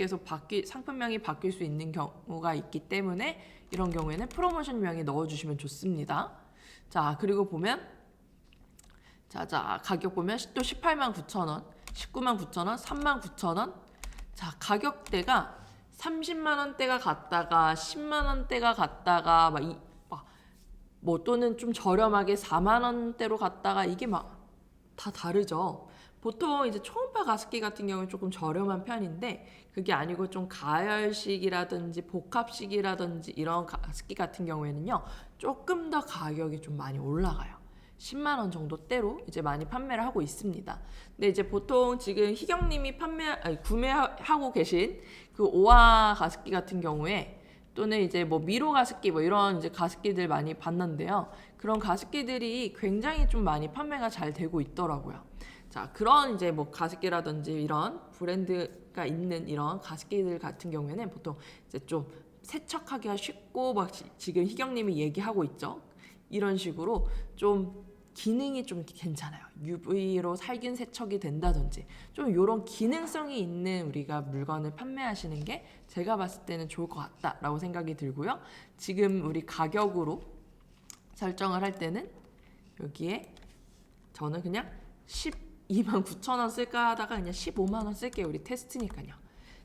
상품명이 바뀔 수 있는 경우가 있기 때문에 이런 경우에는 프로모션명에 넣어주시면 좋습니다. 자, 그리고 보면 자, 가격 보면 또 18만 9천 원, 19만 9천 원, 3만 9천 원. 자, 가격대가 30만 원대가 갔다가 10만 원대가 갔다가 뭐 또는 좀 저렴하게 4만 원대로 갔다가 이게 막 다 다르죠. 보통 이제 초음파 가습기 같은 경우는 조금 저렴한 편인데 그게 아니고 좀 가열식이라든지 복합식이라든지 이런 가습기 같은 경우에는요, 조금 더 가격이 좀 많이 올라가요. 10만 원 정도대로 이제 많이 판매를 하고 있습니다. 근데 이제 보통 지금 희경님이 구매하고 계신 그 오화 가습기 같은 경우에 또는 이제 뭐 미로 가습기 뭐 이런 이제 가습기들 많이 봤는데요. 그런 가습기들이 굉장히 좀 많이 판매가 잘 되고 있더라고요. 자, 그런 이제 뭐 가습기라든지 이런 브랜드가 있는 이런 가습기들 같은 경우에는 보통 이제 좀 세척하기가 쉽고 막 지금 희경님이 얘기하고 있죠. 이런 식으로 좀 기능이 좀 괜찮아요. UV로 살균 세척이 된다든지 좀 이런 기능성이 있는 우리가 물건을 판매하시는 게 제가 봤을 때는 좋을 것 같다라고 생각이 들고요. 지금 우리 가격으로 설정을 할 때는 여기에 저는 그냥 129,000원 쓸까 하다가 그냥 15만 원 쓸게요. 우리 테스트니까요.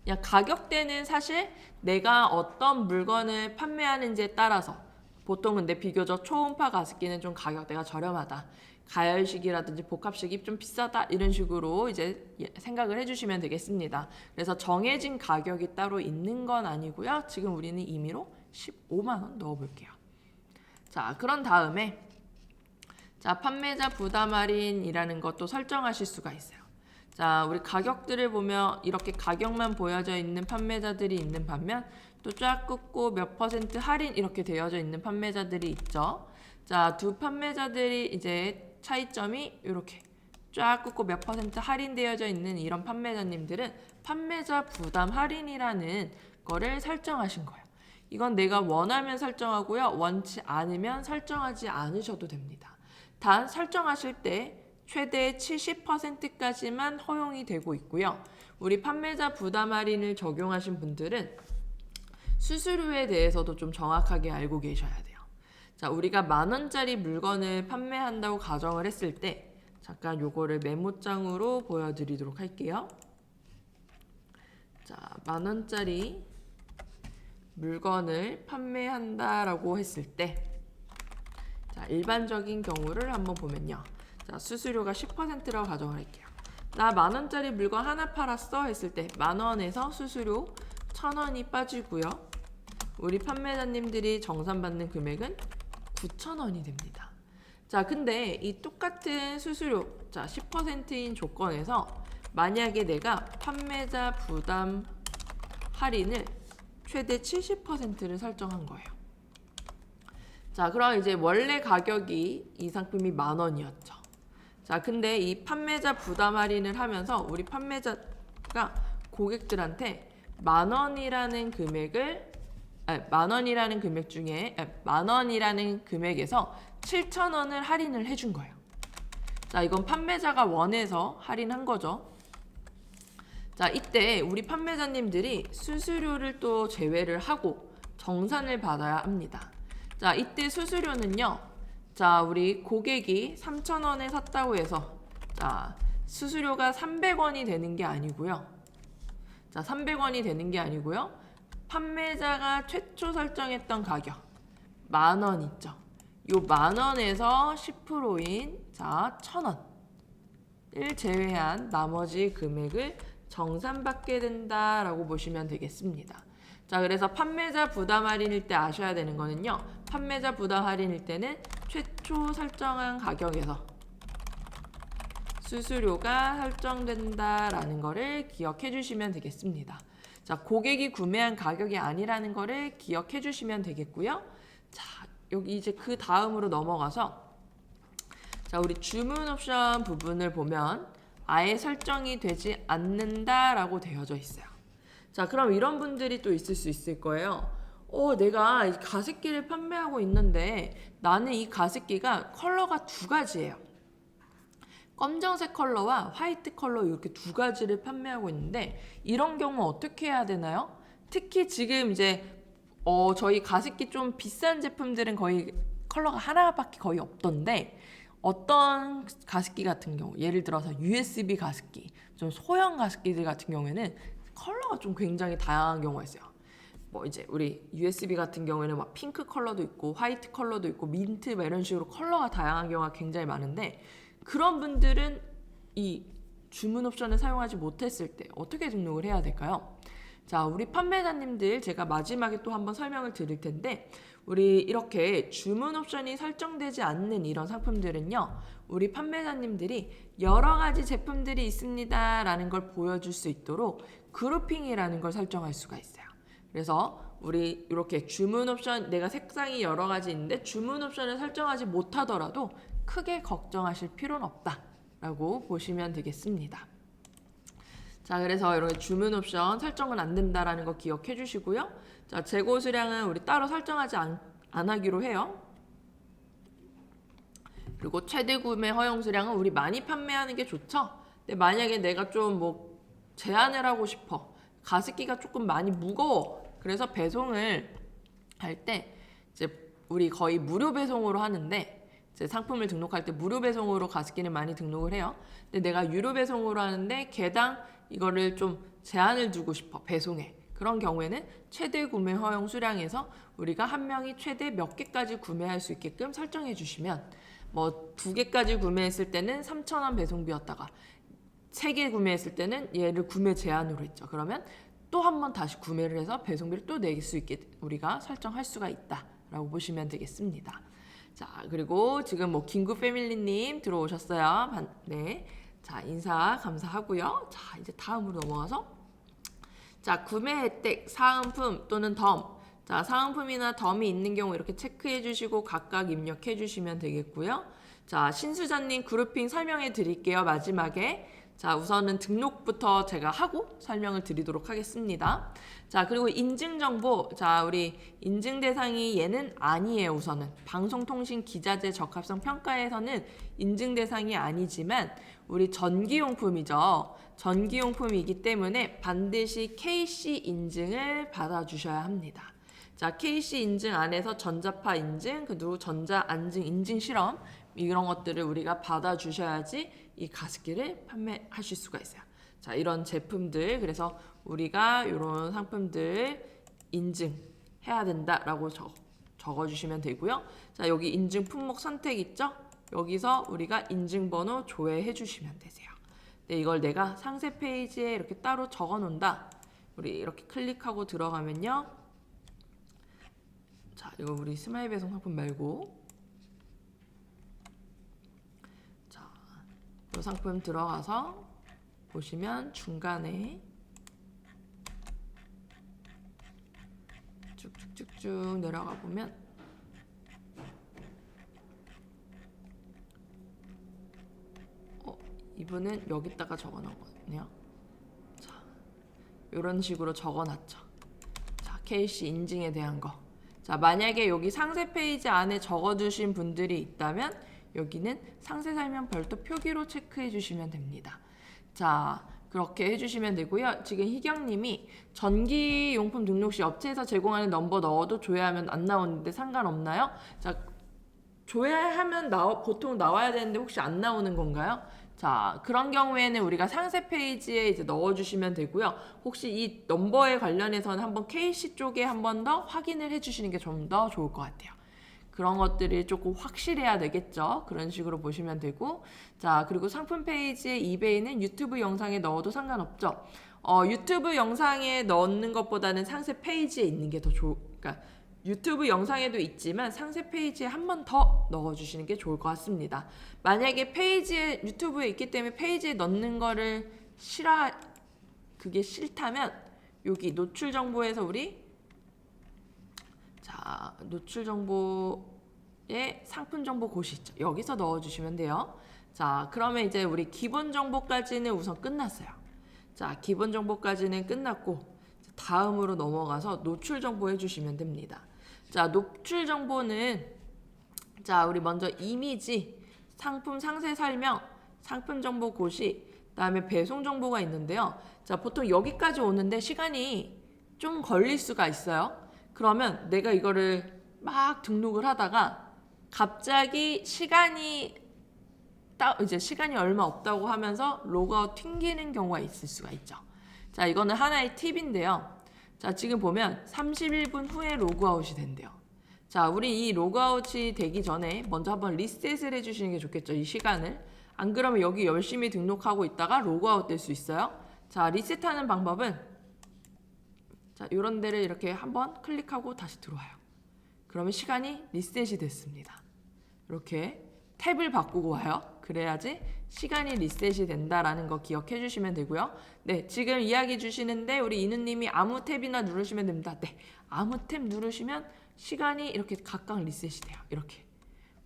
그냥 가격대는 사실 내가 어떤 물건을 판매하는지에 따라서 보통 근데 비교적 초음파 가습기는 좀 가격대가 저렴하다. 가열식이라든지 복합식이 좀 비싸다. 이런 식으로 이제 생각을 해주시면 되겠습니다. 그래서 정해진 가격이 따로 있는 건 아니고요. 지금 우리는 임의로 15만 원 넣어볼게요. 자, 그런 다음에 자, 판매자 부담 할인이라는 것도 설정하실 수가 있어요. 자, 우리 가격들을 보면 이렇게 가격만 보여져 있는 판매자들이 있는 반면 또 쫙 긋고 몇 % 할인 이렇게 되어져 있는 판매자들이 있죠. 자, 두 판매자들이 이제 차이점이 이렇게 쫙 긋고 몇 % 할인되어져 있는 이런 판매자님들은 판매자 부담 할인이라는 거를 설정하신 거예요. 이건 내가 원하면 설정하고요. 원치 않으면 설정하지 않으셔도 됩니다. 단 설정하실 때 최대 70%까지만 허용이 되고 있고요. 우리 판매자 부담 할인을 적용하신 분들은 수수료에 대해서도 좀 정확하게 알고 계셔야 돼요. 자, 우리가 10,000원짜리 물건을 판매한다고 가정을 했을 때 잠깐 요거를 메모장으로 보여드리도록 할게요. 자, 10,000원짜리 물건을 판매한다라고 했을 때 자, 일반적인 경우를 한번 보면요. 자, 수수료가 10%라고 가정을 할게요. 나 10,000원짜리 물건 하나 팔았어 했을 때 10,000원에서 수수료 1,000원이 빠지고요. 우리 판매자님들이 정산받는 금액은 9,000원이 됩니다. 자, 근데 이 똑같은 수수료, 자, 10%인 조건에서 만약에 내가 판매자 부담 할인을 최대 70%를 설정한 거예요. 자, 그럼 이제 원래 가격이 이 상품이 10,000원이었죠. 자, 근데 이 판매자 부담 할인을 하면서 우리 판매자가 고객들한테 10,000원이라는 금액을 10,000원이라는 금액 중에 10,000원이라는 금액에서 7,000원을 할인을 해준 거예요. 자, 이건 판매자가 원해서 할인한 거죠. 자, 이때 우리 판매자님들이 수수료를 또 제외를 하고 정산을 받아야 합니다. 자, 이때 수수료는요. 자, 우리 고객이 3,000원에 샀다고 해서 자, 수수료가 300원이 되는 게 아니고요. 자, 300원이 되는 게 아니고요. 판매자가 최초 설정했던 가격 10,000원 있죠. 요 10,000원에서 10%인 자 1,000원을 제외한 나머지 금액을 정산받게 된다라고 보시면 되겠습니다. 자, 그래서 판매자 부담 할인일 때 아셔야 되는 거는요. 판매자 부담 할인일 때는 최초 설정한 가격에서 수수료가 설정된다라는 거를 기억해 주시면 되겠습니다. 자, 고객이 구매한 가격이 아니라는 거를 기억해 주시면 되겠고요. 자, 여기 이제 그 다음으로 넘어가서 자, 우리 주문 옵션 부분을 보면 아예 설정이 되지 않는다라고 되어져 있어요. 자, 그럼 이런 분들이 또 있을 수 있을 거예요. 내가 이 가습기를 판매하고 있는데 나는 이 가습기가 컬러가 두 가지예요. 검정색 컬러와 화이트 컬러 이렇게 두 가지를 판매하고 있는데 이런 경우 어떻게 해야 되나요? 특히 지금 이제 저희 가습기 좀 비싼 제품들은 거의 컬러가 하나밖에 거의 없던데 어떤 가습기 같은 경우 예를 들어서 USB 가습기 좀 소형 가습기들 같은 경우에는 컬러가 좀 굉장히 다양한 경우가 있어요. 뭐 이제 우리 USB 같은 경우에는 막 핑크 컬러도 있고 화이트 컬러도 있고 민트 이런 식으로 컬러가 다양한 경우가 굉장히 많은데 그런 분들은 이 주문 옵션을 사용하지 못했을 때 어떻게 등록을 해야 될까요? 자, 우리 판매자님들 제가 마지막에 또 한번 설명을 드릴 텐데 우리 이렇게 주문 옵션이 설정되지 않는 이런 상품들은요. 우리 판매자님들이 여러 가지 제품들이 있습니다 라는 걸 보여줄 수 있도록 그룹핑이라는 걸 설정할 수가 있어요. 그래서 우리 이렇게 주문 옵션 내가 색상이 여러 가지 있는데 주문 옵션을 설정하지 못하더라도 크게 걱정하실 필요는 없다라고 보시면 되겠습니다. 자, 그래서 이렇게 주문 옵션 설정은 안 된다라는 거 기억해 주시고요. 자, 재고 수량은 우리 따로 설정하지 안 하기로 해요. 그리고 최대 구매 허용 수량은 우리 많이 판매하는 게 좋죠. 근데 만약에 내가 좀 뭐 제한을 하고 싶어. 가습기가 조금 많이 무거워. 그래서 배송을 할 때 이제 우리 거의 무료 배송으로 하는데 이제 상품을 등록할 때 무료 배송으로 가습기는 많이 등록을 해요. 근데 내가 유료 배송으로 하는데 개당 이거를 좀 제한을 두고 싶어. 배송에. 그런 경우에는 최대 구매 허용 수량에서 우리가 한 명이 최대 몇 개까지 구매할 수 있게끔 설정해 주시면 뭐 2개까지 구매했을 때는 3,000원 배송비였다가 3개 구매했을 때는 얘를 구매 제한으로 했죠. 그러면 또 한 번 다시 구매를 해서 배송비를 또 낼 수 있게 우리가 설정할 수가 있다라고 보시면 되겠습니다. 자, 그리고 지금 뭐 긴급 패밀리님 들어오셨어요. 네, 자 인사 감사하고요. 자 이제 다음으로 넘어가서 자 구매 혜택 사은품 또는 덤. 자, 사은품이나 덤이 있는 경우 이렇게 체크해 주시고 각각 입력해 주시면 되겠고요. 자, 신수자님 그룹핑 설명해 드릴게요. 마지막에. 자, 우선은 등록부터 제가 하고 설명을 드리도록 하겠습니다. 자, 그리고 인증정보. 자, 우리 인증 대상이 얘는 아니에요, 우선은. 방송통신기자재 적합성 평가에서는 인증 대상이 아니지만 우리 전기용품이죠. 전기용품이기 때문에 반드시 KC 인증을 받아주셔야 합니다. 자, KC 인증 안에서 전자파 인증, 그리고 전자 안증 인증 실험 이런 것들을 우리가 받아주셔야지 이 가습기를 판매하실 수가 있어요. 자, 이런 제품들 그래서 우리가 이런 상품들 인증해야 된다라고 적어주시면 되고요. 자, 여기 인증 품목 선택 있죠? 여기서 우리가 인증번호 조회해 주시면 되세요. 네, 이걸 내가 상세 페이지에 이렇게 따로 적어 놓는다. 우리 이렇게 클릭하고 들어가면요. 자, 이거 우리 스마일 배송 상품 말고 자, 이 상품 들어가서 보시면 중간에 쭉쭉쭉쭉 내려가 보면 이분은 여기다가 적어 놨거든요. 자, 이런 식으로 적어 놨죠. 자, KC 인증에 대한 거. 자, 만약에 여기 상세 페이지 안에 적어두신 분들이 있다면 여기는 상세 설명 별도 표기로 체크해 주시면 됩니다. 자, 그렇게 해주시면 되고요. 지금 희경님이 전기용품 등록 시 업체에서 제공하는 넘버 넣어도 조회하면 안 나오는데 상관없나요? 자, 조회하면 보통 나와야 되는데 혹시 안 나오는 건가요? 자, 그런 경우에는 우리가 상세 페이지에 이제 넣어주시면 되고요. 혹시 이 넘버에 관련해서는 한번 KC 쪽에 한 번 더 확인을 해주시는 게 좀 더 좋을 것 같아요. 그런 것들이 조금 확실해야 되겠죠. 그런 식으로 보시면 되고, 자, 그리고 상품 페이지의 이베이는 유튜브 영상에 넣어도 상관없죠. 유튜브 영상에 넣는 것보다는 상세 페이지에 있는 게 더 그러니까 유튜브 영상에도 있지만 상세 페이지에 한 번 더 넣어주시는 게 좋을 것 같습니다. 만약에 페이지에 유튜브에 있기 때문에 페이지에 넣는 거를 그게 싫다면 여기 노출 정보에서 우리 자, 노출 정보에 상품 정보 곳이 있죠. 여기서 넣어주시면 돼요. 자, 그러면 이제 우리 기본 정보까지는 우선 끝났어요. 자, 기본 정보까지는 끝났고 다음으로 넘어가서 노출 정보 해주시면 됩니다. 자, 노출 정보는 자, 우리 먼저 이미지, 상품 상세 설명, 상품 정보 고시, 그다음에 배송 정보가 있는데요. 자, 보통 여기까지 오는데 시간이 좀 걸릴 수가 있어요. 그러면 내가 이거를 막 등록을 하다가 갑자기 이제 시간이 얼마 없다고 하면서 로그아웃 튕기는 경우가 있을 수가 있죠. 자, 이거는 하나의 팁인데요. 자, 지금 보면 31분 후에 로그아웃이 된대요. 자, 우리 이 로그아웃이 되기 전에 먼저 한번 리셋을 해주시는 게 좋겠죠. 이 시간을. 안 그러면 여기 열심히 등록하고 있다가 로그아웃 될 수 있어요. 자, 리셋하는 방법은 자, 이런 데를 이렇게 한번 클릭하고 다시 들어와요. 그러면 시간이 리셋이 됐습니다. 이렇게 탭을 바꾸고 와요. 그래야지 시간이 리셋이 된다라는 거 기억해 주시면 되고요. 네, 지금 이야기 주시는데 우리 이누님이 아무 탭이나 누르시면 됩니다. 네, 아무 탭 누르시면 시간이 이렇게 각각 리셋이 돼요. 이렇게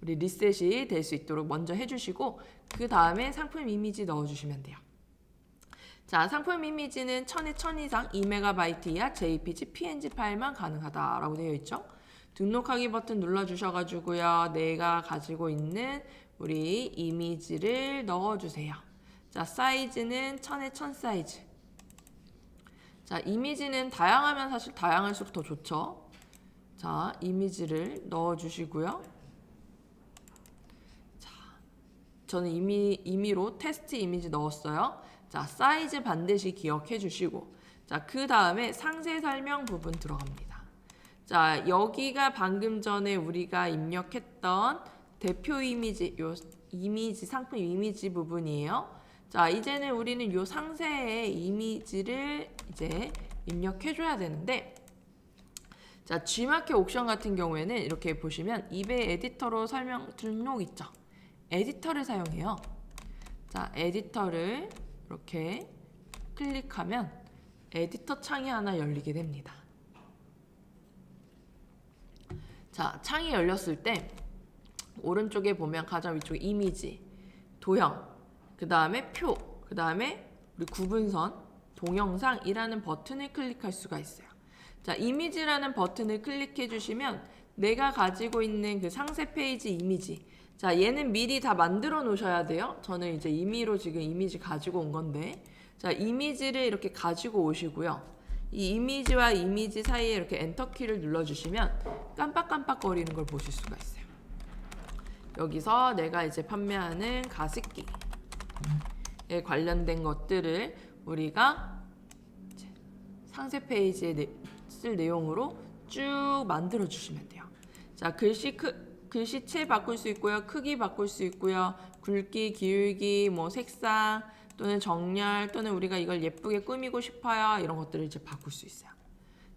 우리 리셋이 될 수 있도록 먼저 해주시고 그 다음에 상품 이미지 넣어주시면 돼요. 자, 상품 이미지는 1000에 1000 이상 2MB 이하 JPG, PNG 파일만 가능하다라고 되어 있죠. 등록하기 버튼 눌러주셔가지고요. 내가 가지고 있는 우리 이미지를 넣어주세요. 자, 사이즈는 1000에 1000 사이즈. 자, 이미지는 다양하면 사실 다양할수록 더 좋죠. 자, 이미지를 넣어주시고요. 자, 저는 임의로 테스트 이미지 넣었어요. 자, 사이즈 반드시 기억해 주시고, 자, 그 다음에 상세 설명 부분 들어갑니다. 자, 여기가 방금 전에 우리가 입력했던 대표 이미지, 요 이미지, 상품 이미지 부분이에요. 자, 이제는 우리는 요 상세의 이미지를 이제 입력해 줘야 되는데, 자, G마켓 옥션 같은 경우에는 이렇게 보시면 이베이 에디터로 설명 등록 있죠. 에디터를 사용해요. 자, 에디터를 이렇게 클릭하면 에디터 창이 하나 열리게 됩니다. 자, 창이 열렸을 때 오른쪽에 보면 가장 위쪽에 이미지, 도형, 그 다음에 표, 그 다음에 우리 구분선, 동영상이라는 버튼을 클릭할 수가 있어요. 자, 이미지라는 버튼을 클릭해 주시면 내가 가지고 있는 그 상세 페이지 이미지, 자, 얘는 미리 다 만들어 놓으셔야 돼요. 저는 이제 임의로 지금 이미지 가지고 온 건데, 자, 이미지를 이렇게 가지고 오시고요. 이 이미지와 이미지 사이에 이렇게 엔터키를 눌러주시면 깜빡깜빡거리는 걸 보실 수가 있어요. 여기서 내가 이제 판매하는 가습기에 관련된 것들을 우리가 상세 페이지에 쓸 내용으로 쭉 만들어 주시면 돼요. 자, 글씨체 바꿀 수 있고요. 크기 바꿀 수 있고요. 굵기, 기울기, 뭐 색상 또는 정렬 또는 우리가 이걸 예쁘게 꾸미고 싶어요. 이런 것들을 이제 바꿀 수 있어요.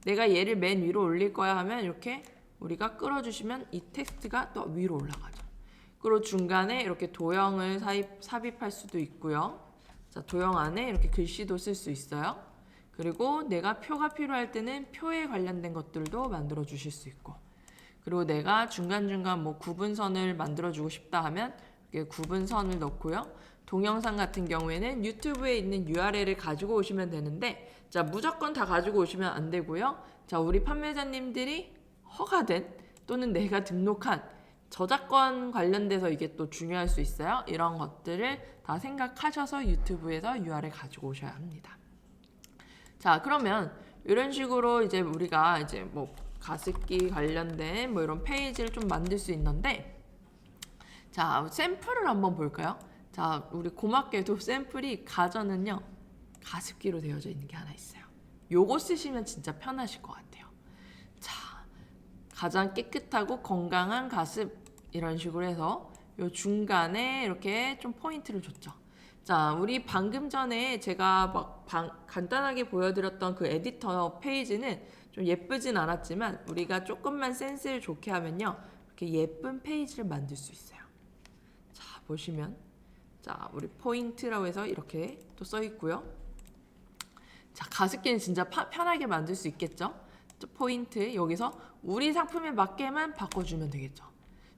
내가 얘를 맨 위로 올릴 거야 하면 이렇게 우리가 끌어주시면 이 텍스트가 또 위로 올라가죠. 그리고 중간에 이렇게 도형을 삽입할 수도 있고요. 자, 도형 안에 이렇게 글씨도 쓸 수 있어요. 그리고 내가 표가 필요할 때는 표에 관련된 것들도 만들어 주실 수 있고, 그리고 내가 중간중간 뭐 구분선을 만들어 주고 싶다 하면 이렇게 구분선을 넣고요. 동영상 같은 경우에는 유튜브에 있는 URL을 가지고 오시면 되는데, 자, 무조건 다 가지고 오시면 안 되고요. 자, 우리 판매자님들이 허가된 또는 내가 등록한 저작권 관련돼서 이게 또 중요할 수 있어요. 이런 것들을 다 생각하셔서 유튜브에서 URL 가지고 오셔야 합니다. 자, 그러면 이런 식으로 이제 우리가 이제 뭐 가습기 관련된 뭐 이런 페이지를 좀 만들 수 있는데, 자, 샘플을 한번 볼까요? 자, 우리 고맙게도 샘플이 가전은요 가습기로 되어져 있는 게 하나 있어요. 요거 쓰시면 진짜 편하실 것 같아요. 자, 가장 깨끗하고 건강한 가습, 이런 식으로 해서 요 중간에 이렇게 좀 포인트를 줬죠. 자, 우리 방금 전에 제가 막 간단하게 보여드렸던 그 에디터 페이지는 좀 예쁘진 않았지만 우리가 조금만 센스를 좋게 하면요 이렇게 예쁜 페이지를 만들 수 있어요. 자, 보시면 자, 우리 포인트라고 해서 이렇게 또 써 있고요. 자, 가습기는 진짜 편하게 만들 수 있겠죠. 포인트 여기서 우리 상품에 맞게만 바꿔주면 되겠죠.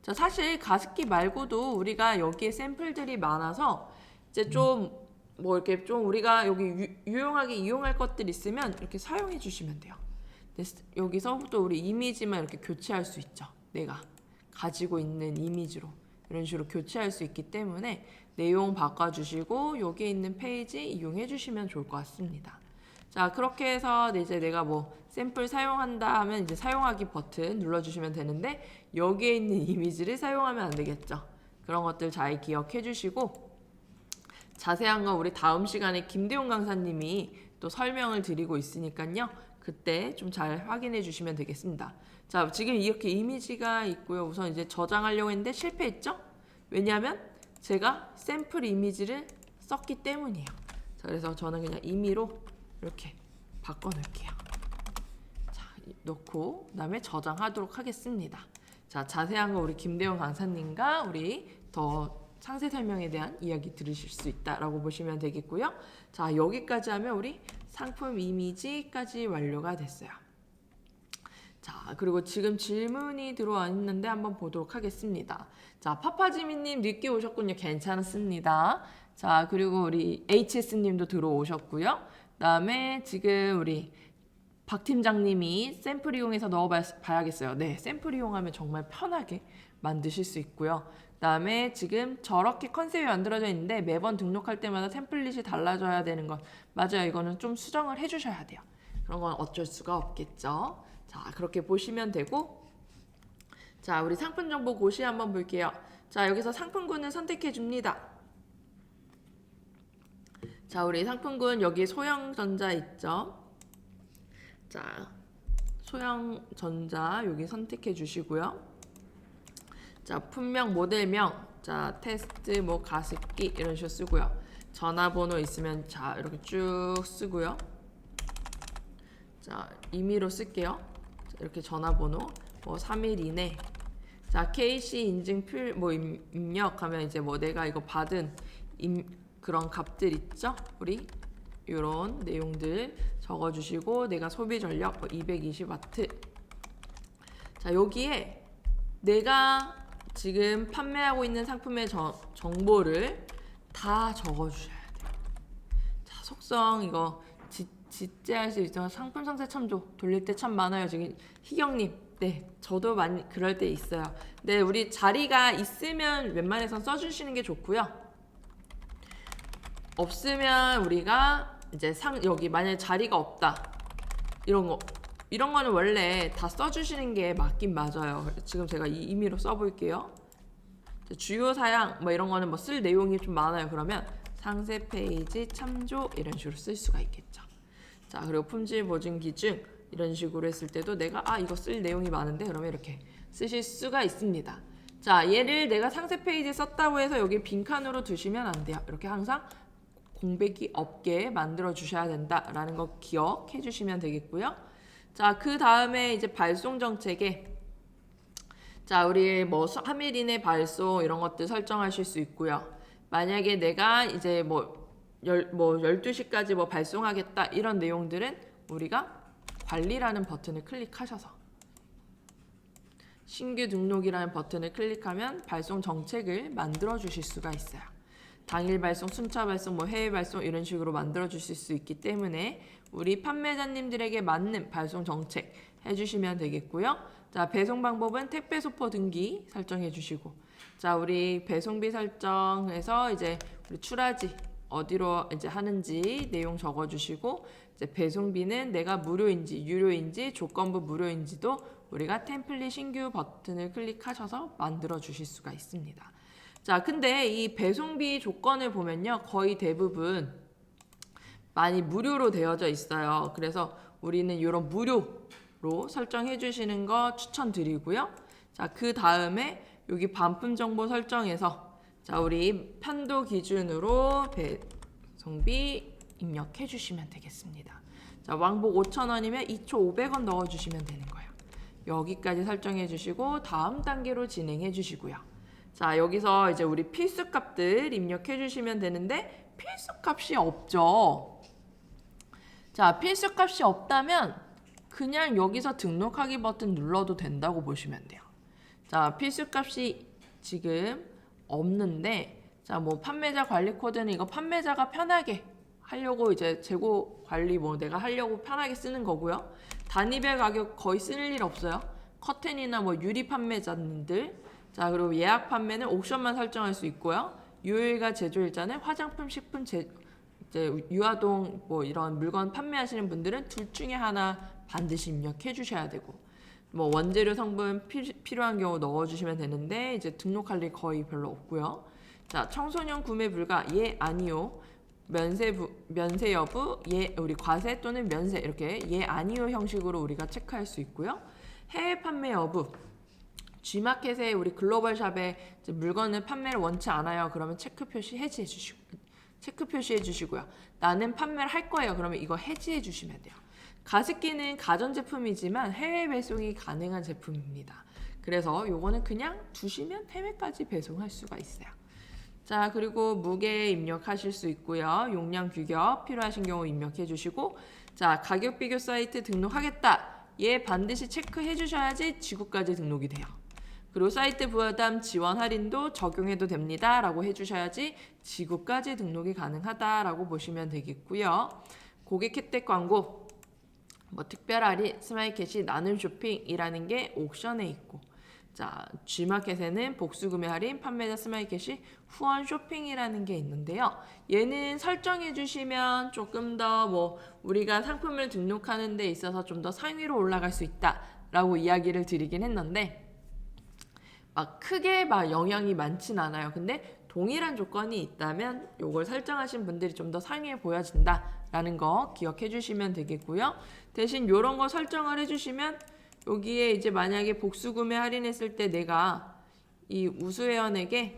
자, 사실 가습기 말고도 우리가 여기에 샘플들이 많아서 이제 좀 뭐 이렇게 좀 우리가 여기 유용하게 이용할 것들 있으면 이렇게 사용해 주시면 돼요. 여기서 또 우리 이미지만 이렇게 교체할 수 있죠. 내가 가지고 있는 이미지로 이런 식으로 교체할 수 있기 때문에 내용 바꿔주시고 여기에 있는 페이지 이용해 주시면 좋을 것 같습니다. 자, 그렇게 해서 이제 내가 뭐 샘플 사용한다 하면 이제 사용하기 버튼 눌러주시면 되는데 여기에 있는 이미지를 사용하면 안 되겠죠. 그런 것들 잘 기억해 주시고 자세한 건 우리 다음 시간에 김대용 강사님이 또 설명을 드리고 있으니까요. 그때 좀 잘 확인해 주시면 되겠습니다. 자, 지금 이렇게 이미지가 있고요. 우선 이제 저장하려고 했는데 실패했죠? 왜냐하면 제가 샘플 이미지를 썼기 때문이에요. 자, 그래서 저는 그냥 임의로 이렇게 바꿔놓을게요. 자, 놓고 그다음에 저장하도록 하겠습니다. 자, 자세한 거 우리 김대용 강사님과 우리 더 상세 설명에 대한 이야기 들으실 수 있다라고 보시면 되겠고요. 자, 여기까지 하면 우리 상품 이미지까지 완료가 됐어요. 자, 그리고 지금 질문이 들어와 있는데 한번 보도록 하겠습니다. 자, 파파지미님 늦게 오셨군요. 괜찮습니다. 자, 그리고 우리 HS님도 들어오셨고요. 그다음에 지금 우리 박 팀장님이 샘플 이용해서 넣어봐야겠어요. 네, 샘플 이용하면 정말 편하게 만드실 수 있고요. 그다음에 지금 저렇게 컨셉이 만들어져 있는데 매번 등록할 때마다 템플릿이 달라져야 되는 건 맞아요. 이거는 좀 수정을 해주셔야 돼요. 그런 건 어쩔 수가 없겠죠. 자, 그렇게 보시면 되고, 자, 우리 상품 정보 고시 한번 볼게요. 자, 여기서 상품군을 선택해 줍니다. 자, 우리 상품군 여기 소형전자 있죠? 자, 소형전자 여기 선택해 주시고요. 자, 품명, 모델명, 자, 테스트, 뭐 가습기 이런 식으로 쓰고요. 전화번호 있으면 자 이렇게 쭉 쓰고요. 자, 임의로 쓸게요. 자, 이렇게 전화번호 뭐 3일 이내. 자, KC 인증 뭐 입력하면 이제 뭐 내가 이거 받은 그런 값들 있죠? 우리 이런 내용들 적어주시고 내가 소비 전력 220W. 자, 여기에 내가 지금 판매하고 있는 상품의 정보를 다 적어주셔야 돼요. 자, 속성 이거 지재할 수 있죠. 상품 상세 참조 돌릴 때 참 많아요. 지금 희경님, 네, 저도 많이 그럴 때 있어요. 네, 우리 자리가 있으면 웬만해선 써주시는 게 좋고요. 없으면 우리가 이제 여기 만약에 자리가 없다 이런 거는 원래 다 써주시는 게 맞긴 맞아요. 지금 제가 이 임의로 써볼게요. 주요 사양 뭐 이런 거는 뭐 쓸 내용이 좀 많아요. 그러면 상세 페이지 참조 이런 식으로 쓸 수가 있겠죠. 자, 그리고 품질 보증 기준 이런 식으로 했을 때도 내가 이거 쓸 내용이 많은데 그러면 이렇게 쓰실 수가 있습니다. 자, 얘를 내가 상세 페이지에 썼다고 해서 여기 빈칸으로 두시면 안 돼요. 이렇게 항상 공백이 없게 만들어 주셔야 된다라는 거 기억해 주시면 되겠고요. 자, 그 다음에 이제 발송 정책에 자, 우리 뭐 3일 이내 발송 이런 것들 설정하실 수 있고요. 만약에 내가 이제 뭐 12시까지 뭐 발송하겠다 이런 내용들은 우리가 관리라는 버튼을 클릭하셔서 신규 등록이라는 버튼을 클릭하면 발송 정책을 만들어 주실 수가 있어요. 당일 발송, 순차 발송, 뭐 해외 발송 이런 식으로 만들어 주실 수 있기 때문에 우리 판매자님들에게 맞는 발송 정책 해주시면 되겠고요. 자, 배송 방법은 택배 소포 등기 설정해 주시고, 자, 우리 배송비 설정해서 이제 우리 출하지 어디로 이제 하는지 내용 적어주시고, 이제 배송비는 내가 무료인지 유료인지 조건부 무료인지도 우리가 템플릿 신규 버튼을 클릭하셔서 만들어 주실 수가 있습니다. 자, 근데 이 배송비 조건을 보면요, 거의 대부분 많이 무료로 되어져 있어요. 그래서 우리는 이런 무료로 설정해 주시는 거 추천드리고요. 자, 그 다음에 여기 반품 정보 설정해서 자, 우리 편도 기준으로 배송비 입력해 주시면 되겠습니다. 자, 왕복 5,000원이면 2,500원 넣어 주시면 되는 거예요. 여기까지 설정해 주시고 다음 단계로 진행해 주시고요. 자, 여기서 이제 우리 필수값들 입력해 주시면 되는데 필수값이 없죠. 자, 필수값이 없다면 그냥 여기서 등록하기 버튼 눌러도 된다고 보시면 돼요. 자, 필수값이 지금 없는데, 자, 뭐 판매자 관리 코드는 이거 판매자가 편하게 하려고 이제 재고 관리 뭐 내가 하려고 편하게 쓰는 거고요. 단위별 가격 거의 쓸 일 없어요. 커튼이나 뭐 유리 판매자님들, 자, 그리고 예약 판매는 옵션만 설정할 수 있고요. 요일과 제조일자는 화장품, 식품, 이제 유아동 뭐 이런 물건 판매하시는 분들은 둘 중에 하나 반드시 입력해 주셔야 되고, 뭐 원재료 성분 필요한 경우 넣어주시면 되는데 이제 등록할 일 거의 별로 없고요. 자, 청소년 구매 불가, 예, 아니요. 면세 여부, 예, 우리 과세 또는 면세 이렇게 예, 아니요 형식으로 우리가 체크할 수 있고요. 해외 판매 여부, G마켓에 우리 글로벌샵에 물건을 판매를 원치 않아요. 그러면 체크 표시 해지해 주시고, 체크 표시해 주시고요. 나는 판매를 할 거예요. 그러면 이거 해지해 주시면 돼요. 가습기는 가전제품이지만 해외 배송이 가능한 제품입니다. 그래서 요거는 그냥 두시면 해외까지 배송할 수가 있어요. 자, 그리고 무게 입력하실 수 있고요. 용량 규격 필요하신 경우 입력해 주시고, 자, 가격 비교 사이트 등록하겠다. 얘 반드시 체크해 주셔야지 지구까지 등록이 돼요. 그리고 사이트 부담 지원 할인도 적용해도 됩니다 라고 해주셔야지 지구까지 등록이 가능하다라고 보시면 되겠고요. 고객 혜택 광고, 뭐 특별 할인, 스마일 캐시, 나눔 쇼핑이라는 게 옵션에 있고, 자, G마켓에는 복수 구매 할인, 판매자 스마일 캐시, 후원 쇼핑이라는 게 있는데요. 얘는 설정해 주시면 조금 더 뭐 우리가 상품을 등록하는 데 있어서 좀 더 상위로 올라갈 수 있다라고 이야기를 드리긴 했는데 막 크게 막 영향이 많진 않아요. 근데 동일한 조건이 있다면 요걸 설정하신 분들이 좀 더 상위에 보여진다라는 거 기억해 주시면 되겠고요. 대신 요런 거 설정을 해주시면 여기에 이제 만약에 복수 구매 할인했을 때 내가 이 우수회원에게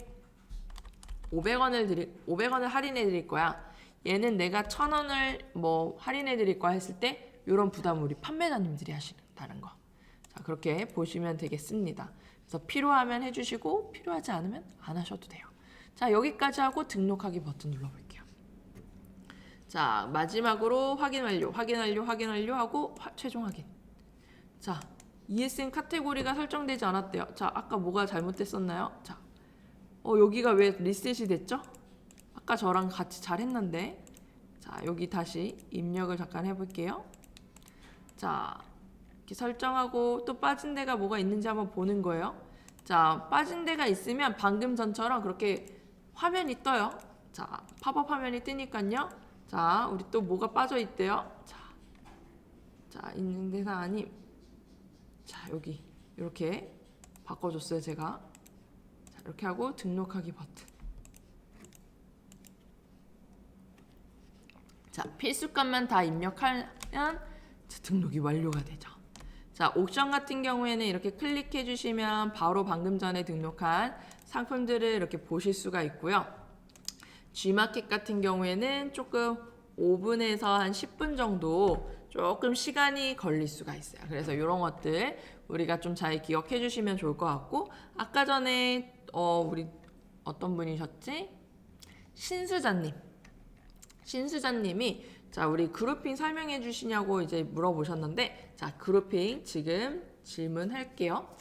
500원을 할인해 드릴 거야. 얘는 내가 1000원을 뭐 할인해 드릴 거야 했을 때 이런 부담을 우리 판매자님들이 하신다는 거. 자, 그렇게 보시면 되겠습니다. 그래서 필요하면 해주시고 필요하지 않으면 안 하셔도 돼요. 자, 여기까지 하고 등록하기 버튼 눌러볼게요. 자, 마지막으로 확인 완료 하고 최종 확인. 자, ESN 카테고리가 설정되지 않았대요. 자, 아까 뭐가 잘못됐었나요? 자, 여기가 왜 리셋이 됐죠? 아까 저랑 같이 잘 했는데. 자, 여기 다시 입력을 잠깐 해볼게요. 자, 이렇게 설정하고 또 빠진 데가 뭐가 있는지 한번 보는 거예요. 자, 빠진 데가 있으면 방금 전처럼 그렇게 화면이 떠요. 자, 팝업 화면이 뜨니까요. 자, 우리 또 뭐가 빠져 있대요. 자, 인증대 사안이 자, 여기 이렇게 바꿔줬어요, 제가. 자, 이렇게 하고 등록하기 버튼. 자, 필수값만 다 입력하면 등록이 완료가 되죠. 자, 옥션 같은 경우에는 이렇게 클릭해 주시면 바로 방금 전에 등록한 상품들을 이렇게 보실 수가 있고요. G마켓 같은 경우에는 조금 5분에서 한 10분 정도 조금 시간이 걸릴 수가 있어요. 그래서 이런 것들 우리가 좀 잘 기억해 주시면 좋을 것 같고, 아까 전에 우리 어떤 분이셨지? 신수자님이 자, 우리 그룹핑 설명해 주시냐고 이제 물어보셨는데, 자, 그룹핑 지금 질문할게요.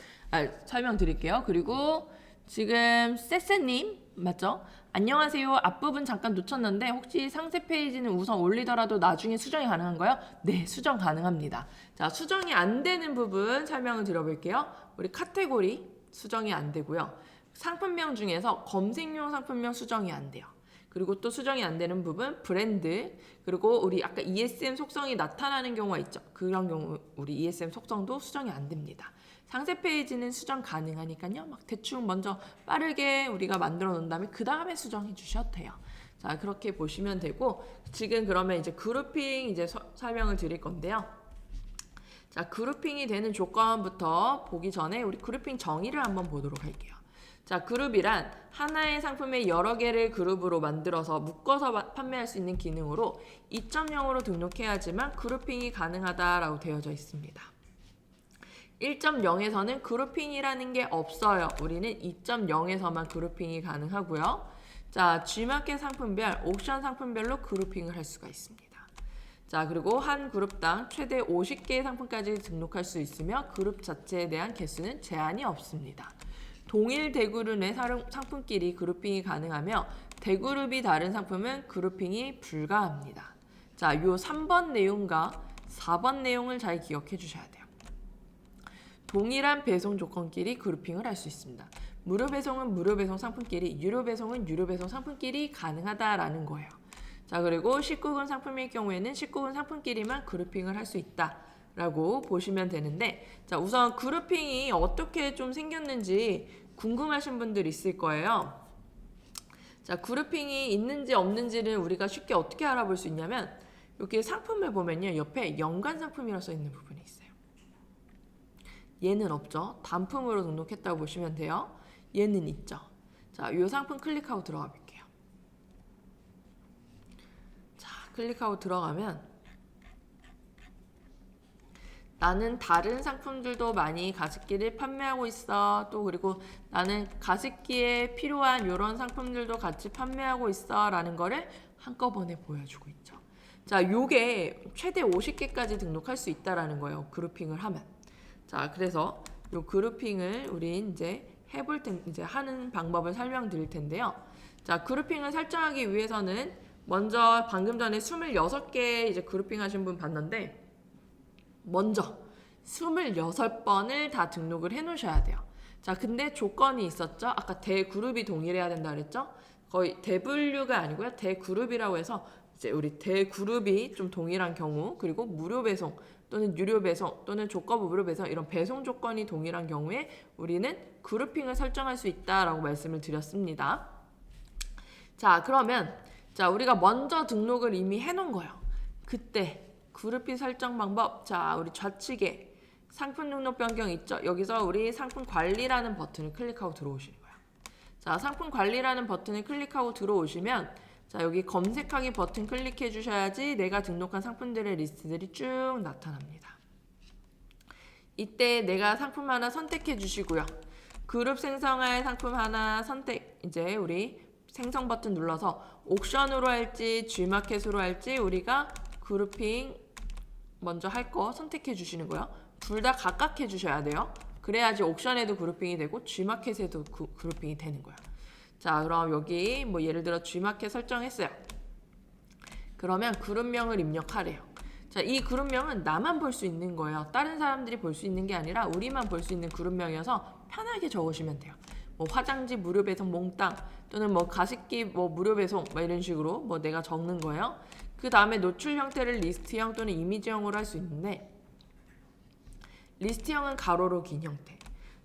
설명드릴게요. 그리고 지금 세세님 맞죠? 안녕하세요. 앞부분 잠깐 놓쳤는데 혹시 상세 페이지는 우선 올리더라도 나중에 수정이 가능한가요? 네, 수정 가능합니다. 자, 수정이 안 되는 부분 설명을 드려볼게요. 우리 카테고리 수정이 안 되고요. 상품명 중에서 검색용 상품명 수정이 안 돼요. 그리고 또 수정이 안 되는 부분 브랜드, 그리고 우리 아까 ESM 속성이 나타나는 경우가 있죠. 그런 경우 우리 ESM 속성도 수정이 안 됩니다. 상세 페이지는 수정 가능하니까요. 막 대충 먼저 빠르게 우리가 만들어 놓은 다음에 그 다음에 수정해 주셔도 돼요. 자, 그렇게 보시면 되고, 지금 그러면 이제 그룹핑 이제 설명을 드릴 건데요. 자, 그룹핑이 되는 조건부터 보기 전에 우리 그룹핑 정의를 한번 보도록 할게요. 자, 그룹이란 하나의 상품의 여러 개를 그룹으로 만들어서 묶어서 판매할 수 있는 기능으로 2.0으로 등록해야지만 그룹핑이 가능하다라고 되어져 있습니다. 1.0에서는 그룹핑이라는 게 없어요. 우리는 2.0에서만 그룹핑이 가능하고요. 자, G마켓 상품별, 옵션 상품별로 그룹핑을 할 수가 있습니다. 자, 그리고 한 그룹당 최대 50개의 상품까지 등록할 수 있으며 그룹 자체에 대한 개수는 제한이 없습니다. 동일 대그룹 내 상품끼리 그룹핑이 가능하며 대그룹이 다른 상품은 그룹핑이 불가합니다. 자, 요 3번 내용과 4번 내용을 잘 기억해 주셔야 돼요. 동일한 배송 조건끼리 그룹핑을 할 수 있습니다. 무료 배송은 무료 배송 상품끼리, 유료 배송은 유료 배송 상품끼리 가능하다라는 거예요. 자, 그리고 19금 상품일 경우에는 19금 상품끼리만 그룹핑을 할 수 있다라고 보시면 되는데, 자, 우선 그룹핑이 어떻게 좀 생겼는지 궁금하신 분들 있을 거예요. 자, 그룹핑이 있는지 없는지를 우리가 쉽게 어떻게 알아볼 수 있냐면, 여기 상품을 보면요, 옆에 연관 상품이라고 써 있는 부분이 있어요. 얘는 없죠. 단품으로 등록했다고 보시면 돼요. 얘는 있죠. 자, 이 상품 클릭하고 들어가 볼게요. 자, 클릭하고 들어가면 나는 다른 상품들도 많이 가습기를 판매하고 있어. 또 그리고 나는 가습기에 필요한 이런 상품들도 같이 판매하고 있어 라는 거를 한꺼번에 보여주고 있죠. 자, 요게 최대 50개까지 등록할 수 있다라는 거예요. 그룹핑을 하면. 자, 그래서 요 그룹핑을 우리 이제 해볼 텐 이제 하는 방법을 설명드릴 텐데요. 자, 그룹핑을 설정하기 위해서는 먼저 방금 전에 26개 이제 그룹핑 하신 분 봤는데 먼저 26번을 다 등록을 해 놓으셔야 돼요. 자, 근데 조건이 있었죠? 아까 대그룹이 동일해야 된다 그랬죠? 거의 대분류가 아니고요. 대그룹이라고 해서 이제 우리 대그룹이 좀 동일한 경우, 그리고 무료 배송 또는 유료 배송 또는 조건부 무료 배송 이런 배송 조건이 동일한 경우에 우리는 그룹핑을 설정할 수 있다라고 말씀을 드렸습니다. 자, 그러면 자, 우리가 먼저 등록을 이미 해 놓은 거예요. 그때 그룹핑 설정 방법, 자, 우리 좌측에 상품 등록 변경 있죠? 여기서 우리 상품 관리라는 버튼을 클릭하고 들어오시는 거예요. 자, 상품 관리라는 버튼을 클릭하고 들어오시면 자, 여기 검색하기 버튼 클릭해 주셔야지 내가 등록한 상품들의 리스트들이 쭉 나타납니다. 이때 내가 상품 하나 선택해 주시고요. 그룹 생성할 상품 하나 선택, 이제 우리 생성 버튼 눌러서 옥션으로 할지 G마켓으로 할지 우리가 그룹핑 먼저 할 거 선택해 주시는 거예요. 둘 다 각각 해 주셔야 돼요. 그래야지 옥션에도 그룹핑이 되고 G마켓에도 그룹핑이 되는 거예요. 자, 그럼 여기 뭐 예를 들어 G마켓 설정했어요. 그러면 그룹명을 입력하래요. 자, 이 그룹명은 나만 볼 수 있는 거예요. 다른 사람들이 볼 수 있는 게 아니라 우리만 볼 수 있는 그룹명이어서 편하게 적으시면 돼요. 뭐 화장지 무료 배송 몽땅 또는 뭐 가습기 뭐 무료 배송 뭐 이런 식으로 뭐 내가 적는 거예요. 그 다음에 노출 형태를 리스트형 또는 이미지형으로 할 수 있는데 리스트형은 가로로 긴 형태,